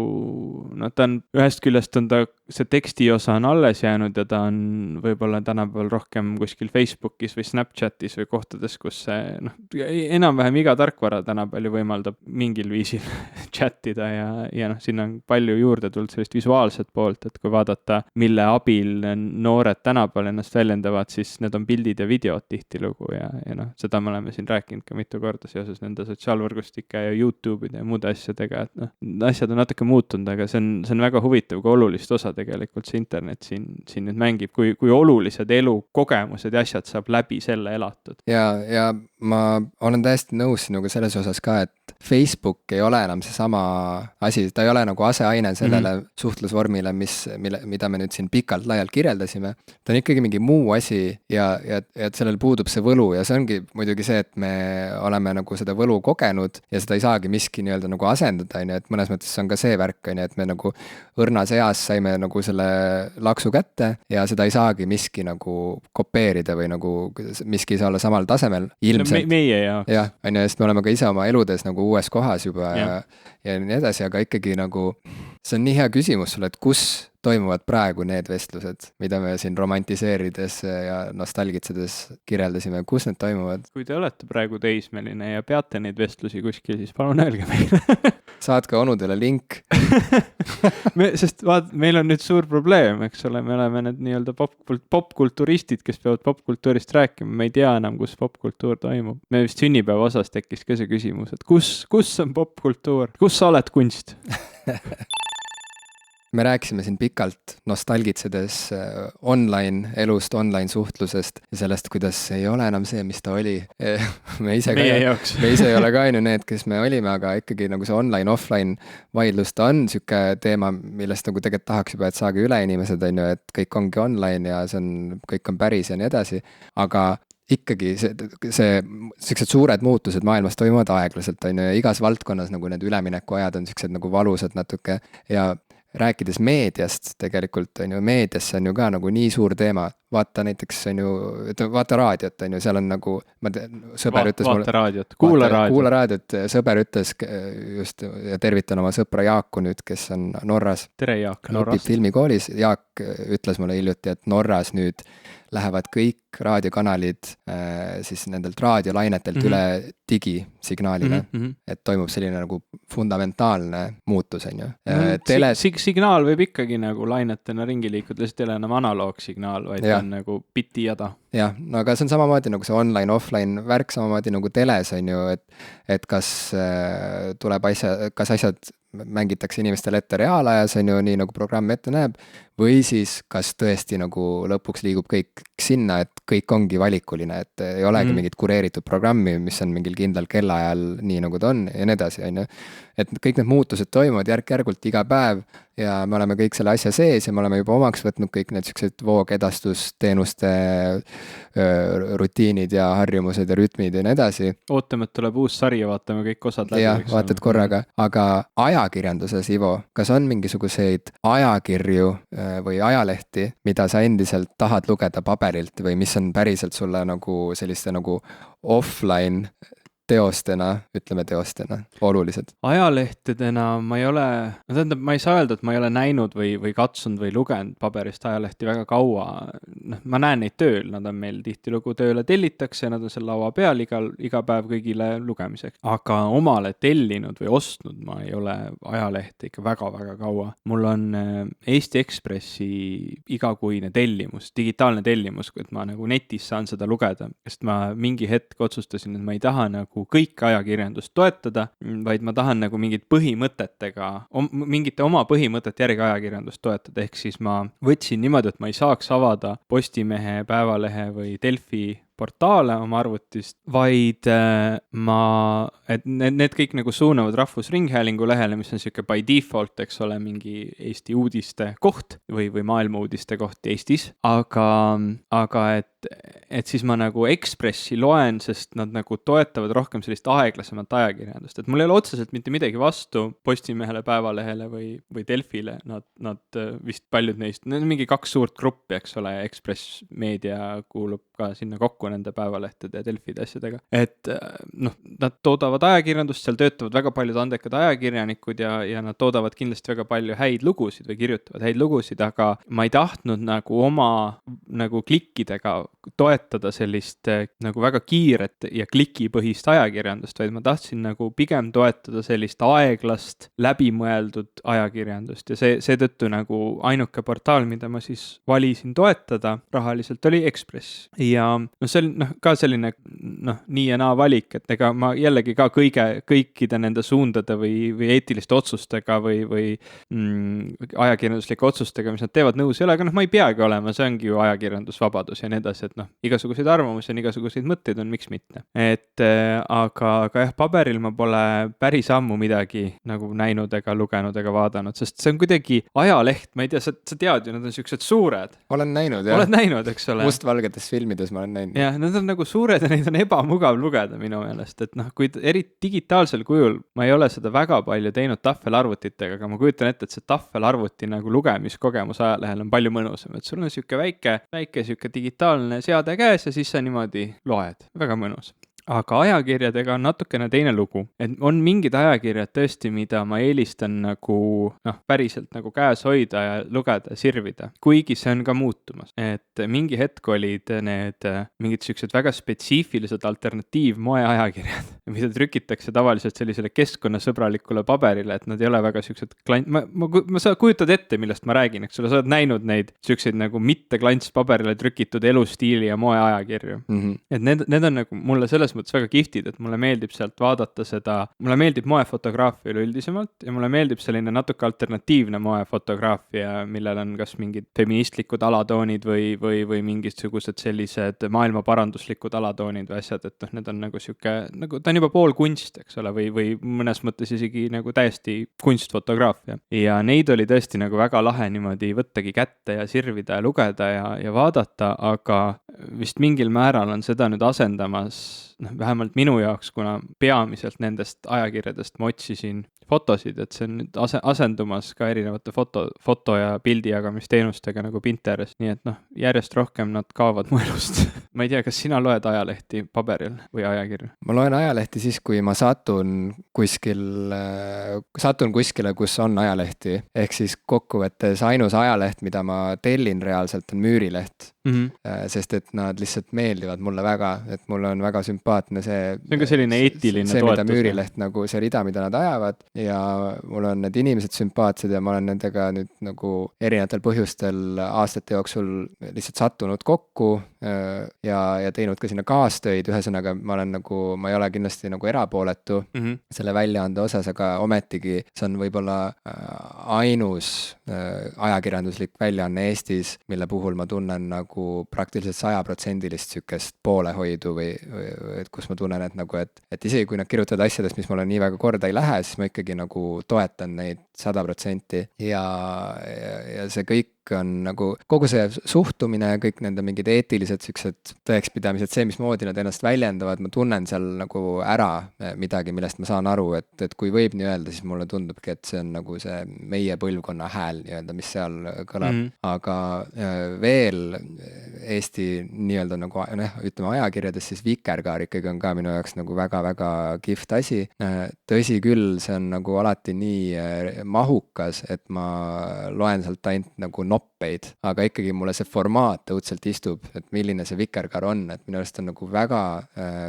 ta on ühest küljest on ta, see teksti osa on alles jäänud ja ta on võib-olla tänapäeval rohkem kuskil Facebookis või Snapchatis või kohtades, kus see enam-vähem iga tarkvara tänapäeval ju võimaldab mingil viisil chatida ja sinna on palju juurde tulnud sellist visuaalset poolt, et kui vaadata, mille abil noored tänapäeval ennast väljendavad, siis need on pildid ja videod tihtilugu ja seda me oleme siin rääkinud ka mitu korda seoses nende sotsiaalvõrgustike ja YouTube'ide ja muude asjadega, et asjad on natuke muutunud, aga see on väga huvitav, kui olulist osa tegelikult see internet siin nüüd mängib, kui olulised elukogemused ja asjad saab läbi selle elatud. Ja ma olen täiesti nõus sinuga selles osas ka, et Facebook ei ole enam seesama asi, ta ei ole nagu aseaine sellele suhtlusvormile, mida me nüüd siin pikalt-laialt kirjeldasime. Ta on ikkagi mingi muu asi ja sellel puudub see võlu ja see ongi muidugi see, et me oleme nagu seda võlu kogenud ja seda ei saagi miski nii-öelda nagu asendada, et mõnes mõttes see on ka see värk, et me nagu õrnas eas saime nagu selle laksu kätte ja seda ei saagi miski nagu kopeerida või nagu miski ei saa olla samal tasemel. Ilmselt. Meie jaoks. Jah, sest me oleme ka ise oma eludes nagu uues kohas juba ja nii edasi, aga ikkagi nagu see on nii hea küsimus sulle, et kus toimuvad praegu need vestlused, mida me siin romantiseerides ja nostalgitsedes kirjeldasime, kus need toimuvad? Kui te olete praegu teismeline ja peate neid vestlusi kuskil, siis palun öelge meile. Saatke onudele link. Sest meil on nüüd suur probleem, eks ole, me oleme need nii-öelda popkulturistid, kes peavad popkultuurist rääkima, me ei tea enam, kus popkultuur toimub. Me vist sünnipäeva osas tekkis ka see küsimus, et kus on popkultuur, kus sa oled kunst? Me rääkisime siin pikalt nostalgitsedes online elust, online suhtlusest ja sellest, kuidas ei ole enam see, mis ta oli. Me ise ei ole ka need, kes me olime, aga ikkagi nagu see online-offline vaidlus, ta on siuke teema, millest nagu tegelikult tahaks juba, et saage üle inimesed, et kõik ongi online ja kõik on päris ja nii edasi, aga ikkagi sellised suured muutused maailmas toimuvad aeglaselt, ja igas valdkonnas nagu need üleminekuajad on sellised nagu valusad natuke ja rääkides meediast tegelikult, meediasse on ju ka nagu nii suur teema, vaata näiteks on ju, vaata raadiot on ju, seal on nagu, sõber ütles mulle. Vaata raadiot, kuula raadiot, sõber ütles just ja tervitan oma sõpra Jaaku nüüd, kes on Norras. Tere Jaak, Norras. õpib filmikoolis, Jaak ütles mulle hiljuti, et Norras nüüd lähevad kõik raadiokanalid siis nendelt raadiolainetelt üle digisignaalile, et toimub selline nagu fundamentaalne muutus, on ju. Signaal võib ikkagi nagu lainetena ringi liikuda, lihtsalt ei ole enam analoogsignaal, vaid on nagu biti jada. Jah, no aga see on samamoodi nagu see online-offline värk, samamoodi nagu teles on ju, et kas tuleb kas asjad mängitakse inimestele ette reaalajas, on ju, nii nagu programm ette näeb, või siis kas tõesti nagu lõpuks liigub kõik sinna, et kõik ongi valikuline, et ei olegi mingit kureeritud programmi, mis on mingil kindlal kellaajal nii nagu ta on ja nii edasi, on ju. Et kõik need muutused toimuvad järk-järgult iga päev ja me oleme kõik selle asja sees ja me oleme juba omaks võtnud kõik need sellised voogedastusteenuste rutiinid ja harjumused ja rütmid ja nii edasi. Ootame, et tuleb uus sari ja vaatame kõik osad läbi. Jah, vaatad korraga, aga ajakirjanduses, Ivo, kas on mingisuguseid ajakirju või ajalehti, mida sa endiselt tahad lugeda paberilt või mis on päriselt sulle nagu selliste nagu offline teostena, olulised? Ajalehtedena ma ei ole, tähendab, ma ei saa öelda, et ma ei ole näinud või katsunud või lugenud paberist ajalehti väga kaua. Ma näen neid tööl, nad on meil tihtilugu tööle tellitakse, nad on seal laua peal iga päev kõigile lugemiseks. Aga omale tellinud või ostnud ma ei ole ajalehti ikka väga-väga kaua. Mul on Eesti Ekspressi igakuine tellimus, digitaalne tellimus, et ma nagu netis saan seda lugeda, sest ma mingi hetk otsustasin, et ma ei taha nagu kõike ajakirjandust toetada, vaid ma tahan nagu mingite oma põhimõtete järgi ajakirjandust toetada, ehk siis ma võtsin niimoodi, et ma ei saaks avada Postimehe, Päevalehe või Delfi portaale oma arvutist, vaid et need kõik nagu suunavad Rahvusringhäälingu lehele, mis on siuke by default, eks ole, mingi Eesti uudiste koht või maailma uudiste koht Eestis, aga et siis ma nagu Ekspressi loen, sest nad nagu toetavad rohkem sellist aeglasemat ajakirjandust, et mul ei ole otseselt mitte midagi vastu Postimehele, Päevalehele või Delfile, nad vist paljud neist, need on mingi 2 suurt gruppi, eks ole, Ekspress Meedia kuulub ka sinna kokku nende Päevalehtede ja Delfide asjadega, et nad toodavad ajakirjandust, seal töötavad väga paljud andekad ajakirjanikud ja nad toodavad kindlasti väga palju häid lugusid või kirjutavad häid lugusid, aga ma ei tahtnud nagu oma nagu klikkidega toetada sellist nagu väga kiiret ja klikipõhist ajakirjandust, vaid ma tahtsin nagu pigem toetada sellist aeglast, läbimõeldud ajakirjandust ja seetõttu nagu ainuke portaal, mida ma siis valisin toetada rahaliselt, oli Ekspress. Ja see oli ka selline nii ja naa valik, et ega ma jällegi ka kõikide nende suundade või eetiliste otsustega või ajakirjanduslike otsustega, mis nad teevad, nõus ei ole, aga ma ei peagi olema, see ongi ju ajakirjandusvabadus ja nii edasi, et igasuguseid arvamusi on, igasuguseid mõtteid on, miks mitte. Aga jah, paberil ma pole päris ammu midagi nagu näinud ega lugenud ega vaadanud, sest see on kuidagi ajaleht, ma ei tea, sa tead ju, nad on siuksed suured. Olen näinud, jah. Oled näinud, eks ole. Mustvalgetes filmides ma olen näinud. Jah, nad on nagu suured ja neid on ebamugav lugeda minu meelest, et kui eriti digitaalsel kujul ma ei ole seda väga palju teinud tahvelarvutitega, aga ma kujutan ette, et see tahvelarvuti nagu lugemiskogemus ajalehel on palju mõnusam, et sul on siuke väike siuke digitaalne seade käes ja siis sa niimoodi loed, väga mõnus. Aga ajakirjadega on natukene teine lugu, et on mingid ajakirjad tõesti, mida ma eelistan nagu päriselt nagu käes hoida ja lugeda ja sirvida, kuigi see on ka muutumas, et mingi hetk olid need mingid siuksed väga spetsiifilised alternatiivmoe ajakirjad, mida trükitakse tavaliselt sellisele keskkonnasõbralikule paberile, et nad ei ole väga siuksed sa kujutad ette, millest ma räägin, eks ole, sa oled näinud neid siukseid nagu mitte klantspaberile trükitud elustiili ja moe ajakirju. Et need on nagu mulle selles mõttes väga kihvtid, et mulle meeldib sealt vaadata seda, mulle meeldib moefotograafia üleüldisemalt ja mulle meeldib selline natuke alternatiivne moefotograafia, millel on kas mingid feministlikud alatoonid või mingisugused sellised maailmaparanduslikud alatoonid või asjad, et need on nagu siuke, nagu ta on juba pool kunst, eks ole, või mõnes mõttes isegi nagu täiesti kunstfotograafia. Ja neid oli tõesti nagu väga lahe niimoodi võttagi kätte ja sirvida ja lugeda ja vaadata, aga vist mingil määral on seda nüüd asendamas vähemalt minu jaoks, kuna peamiselt nendest ajakirjadest ma otsisin fotosid, et see on nüüd asendumas ka erinevate foto ja pildi jagamisteenustega nagu Pinterest, nii et noh, järjest rohkem nad kaovad mu elust. Ma ei tea, kas sina loed ajalehti paberil või ajakirju? Ma loen ajalehti siis, kui ma satun kuskile, kus on ajalehti, ehk siis kokkuvõttes ainus ajaleht, mida ma tellin reaalselt, on Müürileht. Sest et nad lihtsalt meeldivad mulle väga, et mulle on väga sümpaatne see on ka selline eetiline see, toetus. Mida Müürileht nagu see rida, mida nad ajavad ja mul on need inimesed sümpaatsed ja ma olen nendega nüüd nagu erinevatel põhjustel aastate jooksul lihtsalt sattunud kokku ja teinud ka sinna kaastöid, ühesõnaga ma ei ole kindlasti nagu erapooletu selle väljaande osas, aga ometigi see on võib-olla ainus ajakirjanduslik väljaanne Eestis, mille puhul ma tunnen nagu praktiliselt 100% sükest poolehoidu või et kus ma tunnen, et isegi kui nad kirjutavad asjadest, mis mulle nii väga korda ei lähe, siis ma ikkagi nagu toetan neid 100% ja see kõik on nagu kogu see suhtumine ja kõik nende mingid eetilised siuksed tõekspidamised, see, mismoodi nad ennast väljendavad, ma tunnen seal nagu ära midagi, millest ma saan aru, et kui võib nii öelda, siis mulle tundubki, et see on nagu see meie põlvkonna hääl nii-öelda, mis seal kõlab. Aga veel Eesti nii-öelda nagu ütleme ajakirjades, siis Vikerkaar ikkagi on ka minu jaoks nagu väga-väga kihvt asi. Tõsi küll, see on nagu alati nii mahukas, et ma loen sealt ainult nagu noppeid, aga ikkagi mulle see formaat õudselt istub, et milline see Vikerkaar on, et minu arust on nagu väga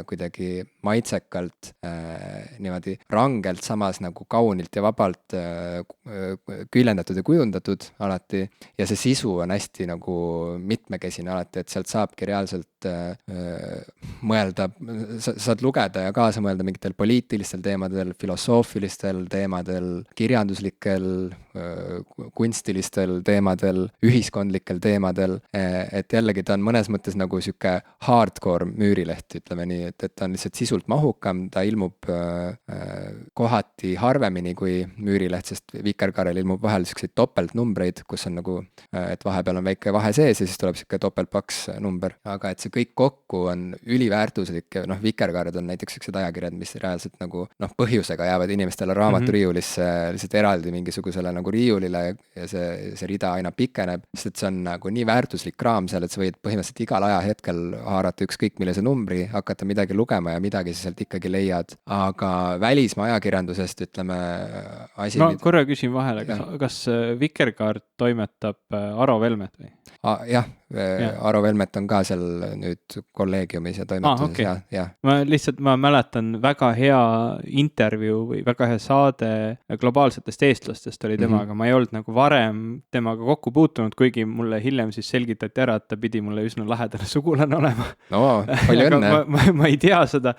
kuidagi maitsekalt niimoodi rangelt, samas nagu kaunilt ja vabalt küljendatud ja kujundatud alati ja see sisu on hästi nagu mitmekesine alati, et sealt saabki reaalselt mõelda, saad lugeda ja kaasa mõelda mingitel poliitilistel teemadel, filosoofilistel teemadel, kirjanduslikel, kunstilistel teemadel, ühiskondlikel teemadel, et jällegi ta on mõnes mõttes nagu sihuke hardcore Müürileht, ütleme nii, et ta on lihtsalt sisult mahukam, ta ilmub kohati harvemini kui Müürileht, sest Vikerkaarel ilmub vahel siukseid topeltnumbreid, kus on nagu, et vahepeal on väike vahe sees ja siis tuleb siuke topeltpaks number, aga et see kõik kokku on üliväärtuslik ja Vikerkaared on näiteks siuksed ajakirjad, mis reaalselt nagu põhjusega jäävad inimestele raamaturiiulisse lihtsalt eraldi mingisugusele nagu riiulile ja see rida aina pikeneb, sest et see on nagu nii väärtuslik kraam seal, et sa võid põhimõtteliselt igal ajahetkel haarata ükskõik millise numbri, hakata midagi lugema ja midagi sa sealt ikkagi leiad, aga välismaa ajakirjandusest ütleme asi... Ma korra küsin vahele, kas Vikerkaar toimetab Aro Velmet või? Jah, Aro Velmet on ka seal nüüd kolleegiumis ja toimetuses. Ma mäletan väga hea intervjuu või väga hea saade globaalsetest eestlastest oli temaga, ma ei olnud nagu varem temaga kokku puutunud, kuigi mulle hiljem siis selgitati ära, et ta pidi mulle üsna lähedane sugulane olema. No, palju õnne. ma ei tea seda.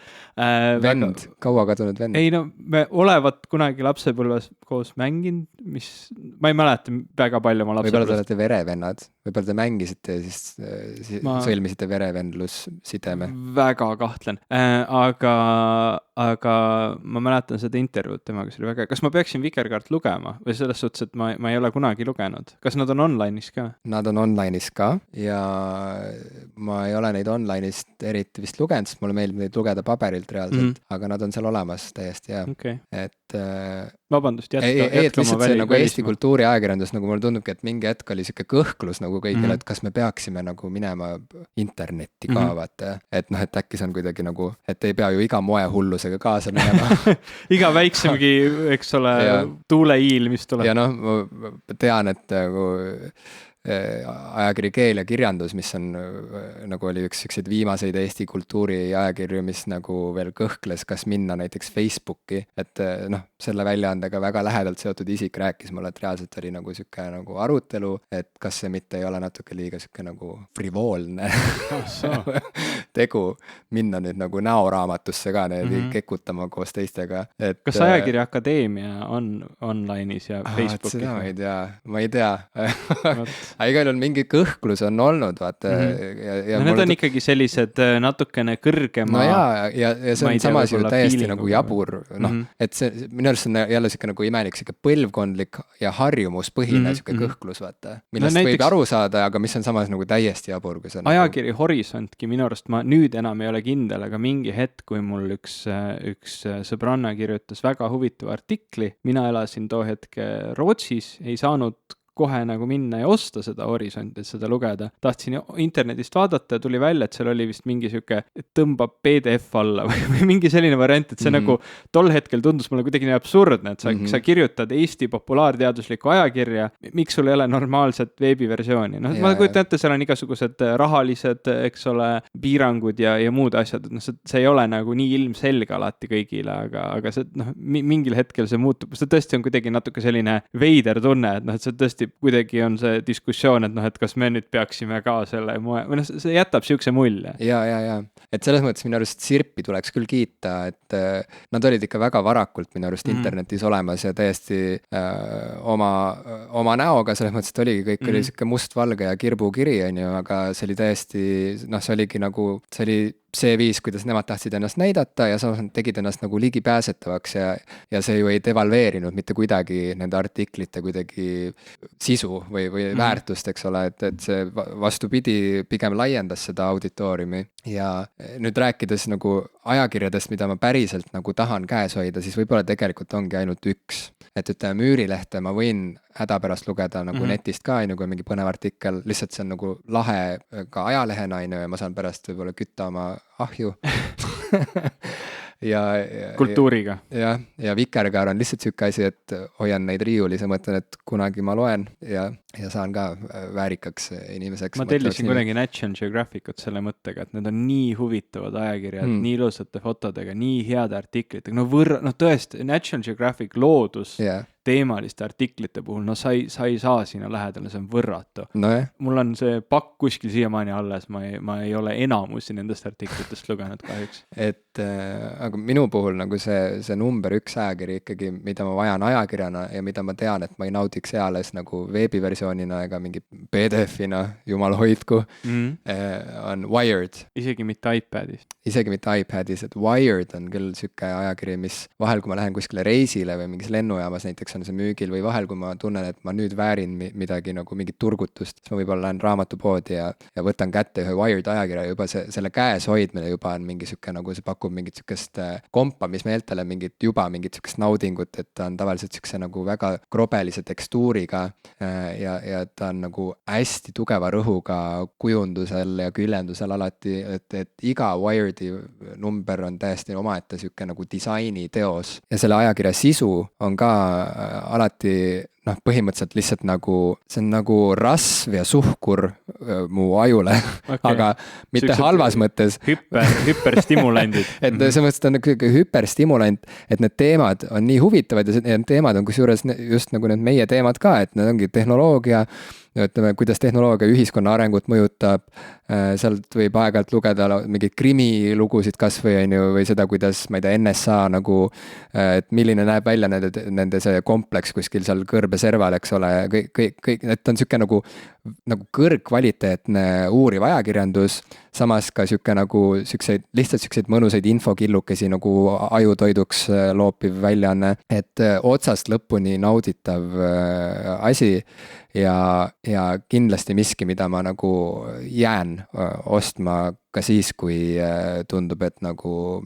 Vend, kaua kadunud vend? Ei no, me olevat kunagi lapsepõlves koos mänginud, ma ei mäleta väga palju oma lapsepõlves. Võib-olla te olete verevennad, võib-olla te mängisite ja siis sõlmisite verevendlussideme. Väga kahtlen, aga ma mäletan seda intervjuud temaga, see oli väga, kas ma peaksin Vikerkaart lugema või selles suhtes, et ma ei ole kunagi lugenud, kas nad on online'is ka? Nad on online'is ka ja ma ei ole neid online'ist eriti vist lugenud, sest mulle meeldib neid lugeda paberilt reaalselt, aga nad on seal olemas täiesti ja et vabandust, jätka oma see nagu Eesti kultuuriajakirjandus, nagu mulle tundubki, et mingi hetk oli siuke kõhklus nagu kõigile, et kas me peaksime nagu minema internetti ka vaata, et et äkki see on kuidagi nagu, et ei pea ju iga moehullusega kaasa minema. Iga väiksemgi, eks ole, tuuleiil, mis tuleb. Ja ma tean, et nagu ajakiri Keel ja kirjandus, mis on nagu oli üks siukseid viimaseid Eesti kultuuri ajakirju, mis nagu veel kõhkles, kas minna näiteks Facebooki, et selle väljaandega väga lähedalt seotud isik rääkis mulle, et reaalselt oli nagu siuke nagu arutelu, et kas see mitte ei ole natuke liiga siuke nagu frivoolne tegu minna nüüd nagu näoraamatusse ka kekutama koos teistega. Kas ajakirja Akadeemia on online'is ja Facebookis? Seda ma ei tea. aga igal juhul mingi kõhklus on olnud, vaata. No need on ikkagi sellised natukene kõrgema. No ja see on samas ju täiesti nagu jabur, et see minu arust on jälle siuke nagu imelik, siuke põlvkondlik ja harjumuspõhine siuke kõhklus, vaata. Millest võib aru saada, aga mis on samas nagu täiesti jabur. Ajakiri Horisontki minu arust ma nüüd enam ei ole kindel, aga mingi hetk, kui mul üks sõbranna kirjutas väga huvitava artikli, mina elasin too hetke Rootsis, ei saanud kohe nagu minna ja osta seda Horisonti, et seda lugeda. Tahtsin internetist vaadata ja tuli välja, et seal oli vist mingi siuke tõmbab PDF alla või mingi selline variant, et see nagu tol hetkel tundus mulle kuidagi nii absurdne, et sa kirjutad Eesti populaarteaduslikku ajakirja, miks sul ei ole normaalset veebiversiooni. No ma kujutan ette, seal on igasugused rahalised, eks ole, piirangud ja muud asjad, et see ei ole nagu nii ilmselge alati kõigile, aga see, mingil hetkel see muutub, see tõesti on kuidagi natuke selline veider tunne, et et see tõesti kuidagi on see diskussioon, et et kas me nüüd peaksime ka selle või see jätab siukse mulje. Ja. Et selles mõttes minu arust Sirpi tuleks küll kiita, et nad olid ikka väga varakult minu arust internetis olemas ja täiesti oma näoga, selles mõttes, et oligi kõik oli siuke mustvalge ja kirbukiri, aga see oli täiesti, see oligi nagu, see oli see viis, kuidas nemad tahtsid ennast näidata ja samas nad tegid ennast nagu ligipääsetavaks ja see ju ei devalveerinud mitte kuidagi nende artiklite kuidagi sisu või väärtust, eks ole, et see vastupidi pigem laiendas seda auditooriumi ja nüüd rääkides nagu ajakirjadest, mida ma päriselt nagu tahan käes hoida, siis võib-olla tegelikult ongi ainult üks. Et ütleme, Müürilehte ma võin hädapärast lugeda nagu netist ka, nagu mingi põnev artikkel, lihtsalt see on nagu lahe ka ajalehena ja ma saan pärast võib-olla kütta oma ahju. ja kultuuriga. Ja Vikerkaar on lihtsalt siuke asi, et hoian neid riiulis ja mõtlen, et kunagi ma loen ja saan ka väärikaks inimeseks. Ma tellisin kuidagi National Geographicut selle mõttega, et need on nii huvitavad ajakirjad, nii ilusate fotodega, nii heade artiklitega, tõesti, National Geographic loodus teemaliste artiklite puhul, sa ei saa sinna lähedale, see on võrratu. Mul on see pakk kuskil siiamaani alles, ma ei ole enamusi nendest artiklitest lugenud kahjuks. Et aga minu puhul nagu see number 1 ajakiri ikkagi, mida ma vajan ajakirjana ja mida ma tean, et ma ei naudiks eales nagu veebiversioonina ega mingi PDF-ina, jumal hoidku, on Wired. Isegi mitte iPadis. Et Wired on küll siuke ajakiri, mis vahel, kui ma lähen kuskile reisile või mingis lennujaamas näiteks on see müügil või vahel, kui ma tunnen, et ma nüüd väärin midagi nagu mingit turgutust, siis ma võib-olla lähen raamatupoodi ja võtan kätte ühe Wired ajakirja, juba selle käes hoidmine juba on mingi siuke nagu see pakub mingit siukest kompamismeeltele mingit siukest naudingut, et ta on tavaliselt siukse nagu väga krobelise tekstuuriga ja ta on nagu hästi tugeva rõhuga kujundusel ja küljendusel alati, et iga Wired'i number on täiesti omaette siuke nagu disainiteos ja selle ajakirja sisu on ka alati põhimõtteliselt lihtsalt nagu, see on nagu rasv ja suhkur mu ajule, aga mitte halvas mõttes. Hüperstimulendid. Et see mõttes on nagu hüperstimulant, et need teemad on nii huvitavad ja need teemad on kusjuures just nagu need meie teemad ka, et need ongi tehnoloogia, ütleme, kuidas tehnoloogia ühiskonna arengut mõjutab, sealt võib aeg-ajalt lugeda mingeid krimilugusid kasvõi või seda, kuidas, ma ei tea, NSA nagu, et milline näeb välja nende see kompleks kuskil seal kõrbeserval, eks ole, kõik, et on siuke nagu kõrgkvaliteetne uuriv ajakirjandus, samas ka siuke nagu lihtsalt siukseid mõnusaid infokillukesi nagu ajutoiduks loopiv väljaanne, et otsast lõpuni nauditav asi ja kindlasti miski, mida ma nagu jään ostma ka siis, kui tundub, et nagu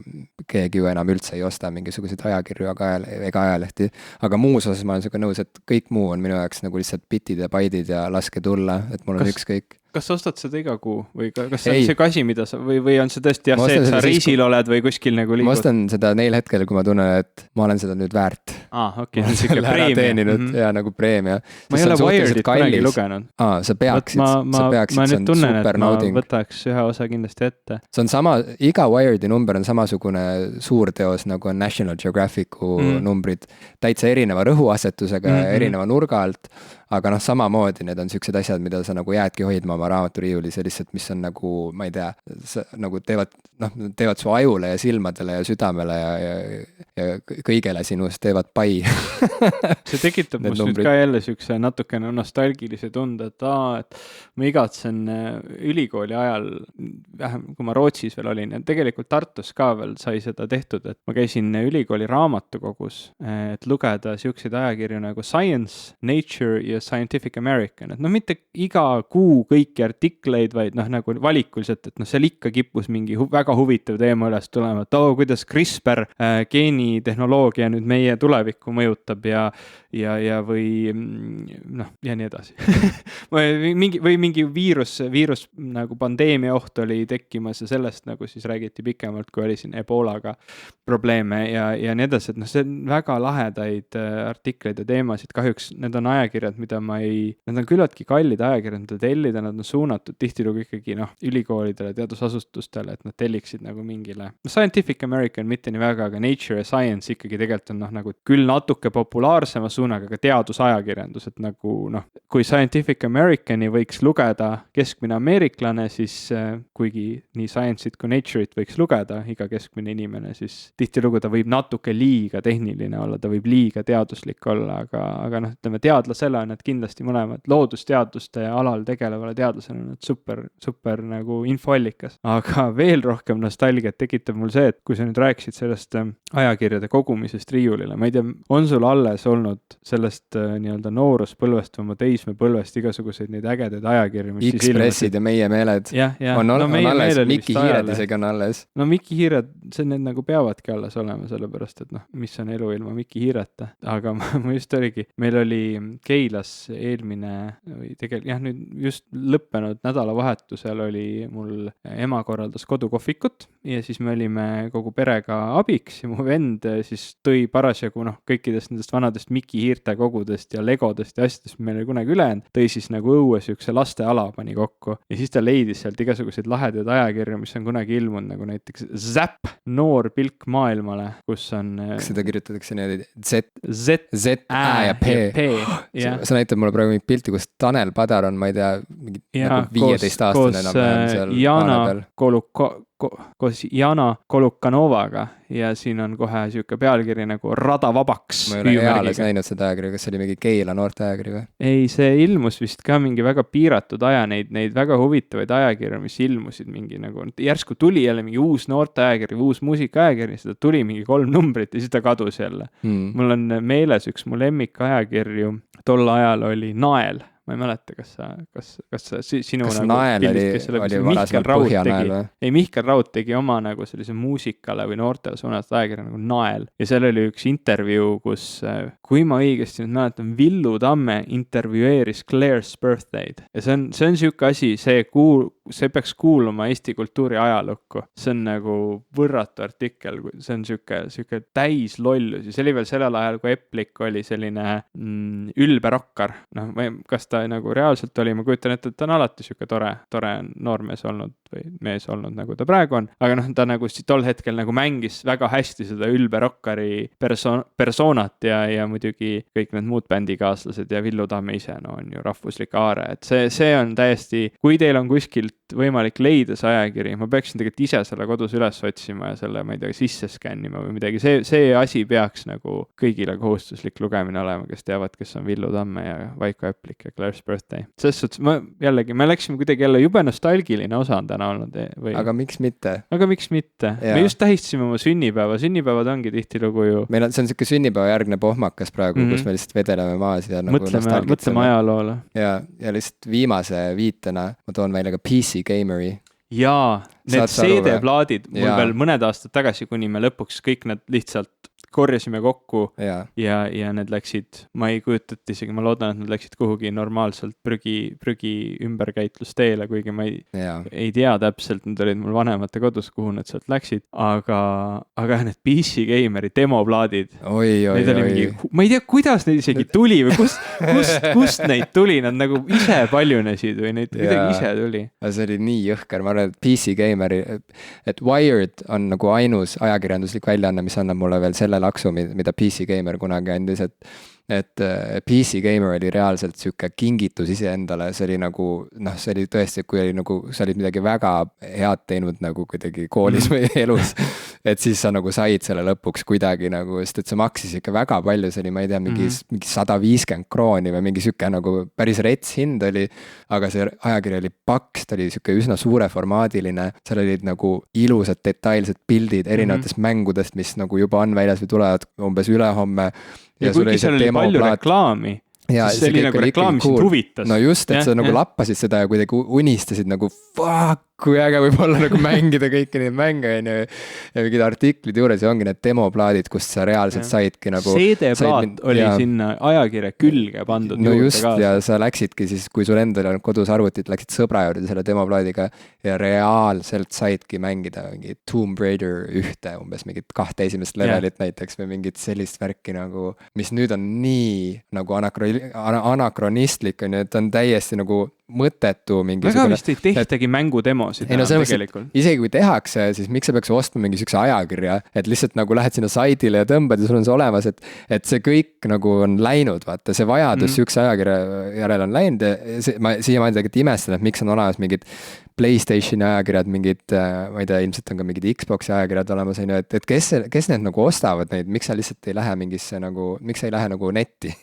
keegi ju enam üldse ei osta mingisuguseid ajakirju ega ajalehti. Aga muus osas ma olen siuke nõus, et kõik muu on minu jaoks nagu lihtsalt bitid ja baidid ja laske tulla, et mul on ükskõik. Kas sa ostad seda iga kuu või kas see on see asi, mida sa või on see tõesti see, et sa reisil oled või kuskil nagu liigud? Ma ostan seda neil hetkel, kui ma tunnen, et ma olen seda nüüd väärt. Okei, see on ära teeninud ja nagu preemia. Ma ei ole Wired'it kunagi lugenud. Sa peaksid, ma nüüd tunnen, et ma võtaks ühe osa kindlasti ette. See on sama, iga Wired'i number on samasugune suurteos, nagu on National Geographicu numbrid, täitsa erineva rõhuasetusega, erineva nurga alt, aga noh, samamoodi need on siuksed asjad, mida sa nagu jäädki hoidma oma raamaturiiulis ja lihtsalt, mis on nagu, ma ei tea, nagu teevad su ajule ja silmadele ja südamele ja kõigele sinust teevad pai. See tekitab must nüüd ka jälle siukse natukene nostalgilise tunde, et ma igatsen ülikooli ajal, vähem kui ma Rootsis veel olin ja tegelikult Tartus ka veel sai seda tehtud, et ma käisin ülikooli raamatukogus, et lugeda siukseid ajakirju nagu Science, Nature ja Scientific American, et mitte iga kuu kõiki artikleid, vaid nagu valikuliselt, et seal ikka kippus mingi väga huvitav teema üles tulema, et kuidas CRISPR geenitehnoloogia nüüd meie tulevikku mõjutab ja või ja nii edasi. või mingi viirus nagu pandeemia oht oli tekkimas ja sellest nagu siis räägiti pikemalt, kui oli siin Ebolaga probleeme ja nii edasi, et see on väga lahedaid artikleid ja teemasid, kahjuks need on ajakirjad, mida need on küllaltki kallid ajakirjad, mida tellida, nad on suunatud tihtilugu ikkagi ülikoolidele, teadusasutustele, et nad telliksid nagu mingile Scientific American mitte nii väga, aga Nature ja Science ikkagi tegelikult on nagu küll natuke populaarsema suunaga, aga teadusajakirjandus, et nagu kui Scientific Americani võiks lugeda keskmine ameeriklane, siis kuigi nii Science'it kui Nature'it võiks lugeda iga keskmine inimene, siis tihtilugu ta võib natuke liiga tehniline olla, ta võib liiga teaduslik olla, aga ütleme teadlasele on need kindlasti mõlemad loodusteaduste alal tegelevale teadlasele on need super nagu infoallikas. Aga veel rohkem nostalgiat tekitab mul see, et kui sa nüüd rääkisid sellest ajakirjade kogumisest riiulile, ma ei tea, on sul alles olnud sellest nii-öelda nooruspõlvest või oma teismepõlvest igasuguseid neid ägedaid ajakirju, mis X-pressid ja Meie meeled on alles, Miki Hiired isegi on alles. No Miki Hiired, need nagu peavadki alles olema, sellepärast, et mis on elu ilma Miki Hiireta, aga ma just oligi, meil oli Keilas eelmine, või tegelikult nüüd just lõppenud nädalavahetusel oli mul ema korraldas kodukohvikut ja siis me olime kogu perega abiks ja mu vend siis tõi parasjagu kõikidest nendest vanadest Miki Hiirte kogudest ja legodest ja asjadest, meil oli kunagi ülejäänud, tõi siis nagu õue siukse lasteala pani kokku ja siis ta leidis sealt igasuguseid lahedaid ajakirju, mis on kunagi ilmunud, nagu näiteks Zap, noor pilk maailmale, kus on kas seda kirjutatakse niimoodi Z, Ä ja P. Sa näitad mulle praegu mingit pilti, kus Tanel Padar on, ma ei tea, nagu 15-aastane enam seal Jana koos Jana Kolukanovaga ja siin on kohe siuke pealkiri nagu Rada vabaks. Ma ei ole eales näinud seda ajakirja, kas see oli mingi Keila noorte ajakiri või? Ei, see ilmus vist ka mingi väga piiratud aja, neid väga huvitavaid ajakirju, mis ilmusid mingi nagu, järsku tuli jälle mingi uus noorte ajakiri, uus muusika ajakiri, seda tuli mingi 3 numbrit ja siis ta kadus jälle. Mul on meeles üks mu lemmik ajakirju, tol ajal oli Nael. Ma ei mäleta, kas sinu kas Nael oli varasemalt Põhjanael või? Ei, Mihkel Raud tegi oma nagu sellise muusikale või noortele suunatud ajakirja nagu Nael. Ja seal oli üks intervjuu, kus, kui ma õigesti nüüd mäletan, Villu Tamme intervjueeris Claire's Birthday'd. Ja see on siuke asi, see peaks kuuluma Eesti kultuuri ajalukku. See on nagu võrratu artikkel, see on siuke täis lollusi. See oli veel sellel ajal, kui Eplik oli selline ülbe rokkar. Kas ta nagu reaalselt oli, ma kujutan ette, et ta on alati siuke tore noormees olnud või mees olnud, nagu ta praegu on, aga ta nagu tol hetkel nagu mängis väga hästi seda ülbe rokkari persoonat ja muidugi kõik need muud bändikaaslased ja Villu Tamme ise on ju rahvuslik aare, et see on täiesti, kui teil on kuskilt võimalik leida see ajakiri, ma peaksin tegelikult ise selle kodus üles otsima ja selle, ma ei tea, sisse skännima või midagi, see asi peaks nagu kõigile kohustuslik lugemine olema, kes teavad, kes on Villu Tamme ja Vaiko Eplik ja Claire's Birthday. Selles suhtes me läksime kuidagi jälle jube nostalgiline osa on täna olnud. Või... Aga miks mitte? Me just tähistasime oma sünnipäevad ongi tihtilugu ju. See on siuke sünnipäeva järgne pohmakas praegu, kus me lihtsalt vedeleme maas ja nagu mõtleme ajaloole. Ja lihtsalt viimase viitena ma toon välja ka PC Gamery. Jaa, need CD-plaadid mul veel mõned aastad tagasi, kuni me lõpuks kõik need lihtsalt korjasime kokku ja need läksid, ma ei kujutat isegi, ma loodan, et need läksid kuhugi normaalselt prügi ümberkäitlusteele, kuigi ma ei tea täpselt, need olid mul vanemate kodus, kuhu need sealt läksid, aga need PC Gameri demoplaadid, neid oli mingi, ma ei tea, kuidas neid isegi tuli või kust neid tuli, nad nagu ise paljunesid või neid midagi ise tuli. See oli nii jõhker, ma arvan, et PC Gameri, et Wired on nagu ainus ajakirjanduslik väljaanne, mis annab mulle veel selle laksu, mida PC Gamer kunagi andis, et PC Gamer oli reaalselt sihuke kingitus iseendale, see oli nagu noh, see oli tõesti, kui oli nagu, sa olid midagi väga head teinud nagu kuidagi koolis või elus, et siis sa nagu said selle lõpuks kuidagi nagu, sest et see maksis ikka väga palju, see oli, ma ei tea, mingi 150 krooni või mingi sihuke nagu päris rets hind oli, aga see ajakiri oli paks, ta oli sihuke üsna suureformaadiline, seal olid nagu ilusad detailsed pildid erinevatest mängudest, mis nagu juba on väljas või tulevad umbes ülehomme. Ja kuigi seal oli palju reklaami, siis see oli nagu reklaam, mis huvitas. No just, et sa nagu lappasid seda ja kuidagi unistasid nagu fuck, kui äge võib olla nagu mängida kõiki neid mänge ja mingid artiklid juures ja ongi need demoplaadid, kus sa reaalselt saidki nagu CD-plaat oli sinna ajakirja külge pandud no just kaasa. Ja sa läksidki siis, kui sul endal on kodus arvutit, läksid sõbra juurde selle demoplaadiga ja reaalselt saidki mängida mingi Tomb Raider 1 umbes mingit 2 esimest levelit näiteks või mingit sellist värki nagu, mis nüüd on nii nagu anakronistlik on ju, et on täiesti nagu mõttetu mingisugune. Väga vist ei tehtagi mängudemosid tegelikult. Isegi kui tehakse, siis miks sa peaks ostma mingi sükse ajakirja, et lihtsalt nagu lähed sinna saidile ja tõmbad ja sul on see olemas, et see kõik nagu on läinud, vaata, see vajadus sükse ajakirja järel on läinud ja ma siiamaani tegelikult imestan, et miks on olemas mingid PlayStationi ajakirjad, mingid, ma ei tea, ilmselt on ka mingid Xboxi ajakirjad olemas, et kes need nagu ostavad neid, miks sa lihtsalt ei lähe mingisse nagu, miks sa ei lähe nagu netti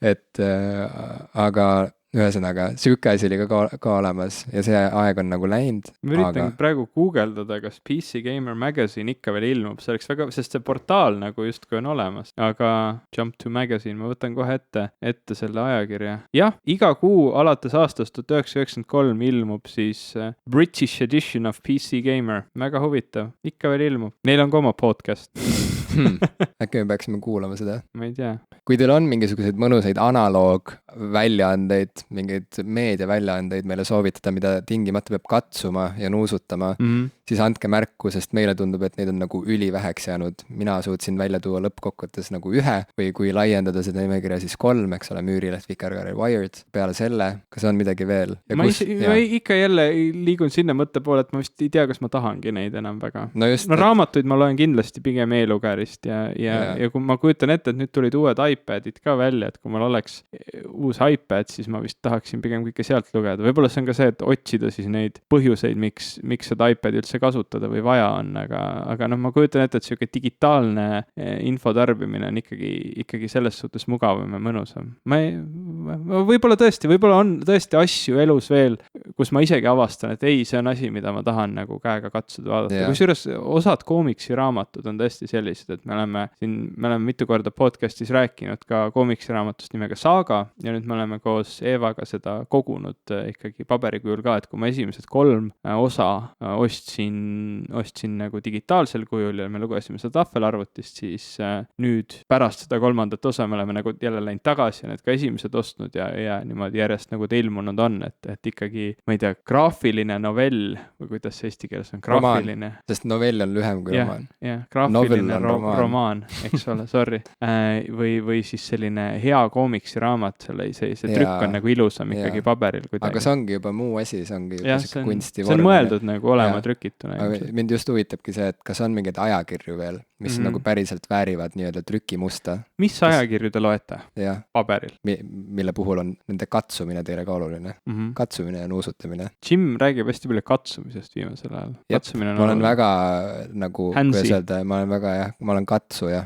et aga ühesõnaga, sihuke asi oli ka olemas ja see aeg on nagu läinud. Ma üritan praegu guugeldada, kas PC Gamer Magazine ikka veel ilmub, see oleks väga, sest see portaal nagu justkui on olemas, aga Jump to Magazine, ma võtan kohe ette selle ajakirja. Jah, iga kuu alates aastast 1993 ilmub siis British edition of PC Gamer, väga huvitav, ikka veel ilmub. Neil on ka oma podcast. Äkki me peaksime kuulama seda? Ma ei tea. Kui teil on mingisuguseid mõnusaid analoog väljaandeid, mingeid meediaväljaandeid meile soovitada, mida tingimata peab katsuma ja nuusutama, siis andke märku, sest meile tundub, et neid on nagu üliväheks jäänud. Mina suutsin välja tuua lõppkokkuvõttes nagu 1 või kui laiendada seda nimekirja, siis 3, eks ole, Müürileht, Vikerkaare, Wired. Peale selle, kas on midagi veel? Ma ikka jälle liigun sinna mõtte poole, et ma vist ei tea, kas ma tahangi neid enam väga. No raamatuid ma loen kindlasti pigem e-lugerist ja kui ma kujutan ette, et nüüd tulid uued iPadid ka välja, et kui mul oleks uus iPad, siis ma vist tahaksin pigem kõike sealt lugeda. Võib-olla see on ka see, et otsida siis neid põhjuseid, miks seda iPadi üldse kasutada või vaja on, aga noh, ma kujutan ette, et selline digitaalne info tarbimine on ikkagi selles suhtes mugavam ja mõnusam. Võib-olla on tõesti asju elus veel, kus ma isegi avastan, et ei, see on asi, mida ma tahan nagu käega katsuda vaadata. Kusjuures osad koomiksiraamatud on tõesti sellised, et me oleme mitu korda podcastis rääkinud ka koomiksiraamatust nimega Saga ja nüüd me oleme koos Eevaga seda kogunud ikkagi paberikujul ka, et kui ma esimesed 3 osa ostsin nagu digitaalsel kujul ja me lugesime seda tahvelarvutist, siis nüüd pärast seda 3. osa me oleme nagu jälle läinud tagasi ja need ka esimesed ostnud ja niimoodi järjest nagu ta ilmunud on, et ikkagi, ma ei tea, graafiline novell või kuidas see eesti keeles on, graafiline. Roman, sest novell on lühem kui romaan. Jah, graafiline romaan, eks ole, sorry. Või siis selline hea koomiksiraamat, see trükk on nagu ilusam ikkagi paberil kuidagi. Aga see ongi juba muu asi, see ongi juba see kunstivorm. See on mõeldud nagu olema trükituna. Mind just huvitabki see, et kas on mingeid ajakirju veel, mis nagu päriselt väärivad nii-öelda trükimusta. Mis ajakirju te loete paberil? Mille puhul on nende katsumine teile ka oluline. Katsumine ja nuusutamine. Jim räägib hästi palju katsumisest viimasel ajal. Ma olen väga nagu, kuidas öelda, ma olen katsuja.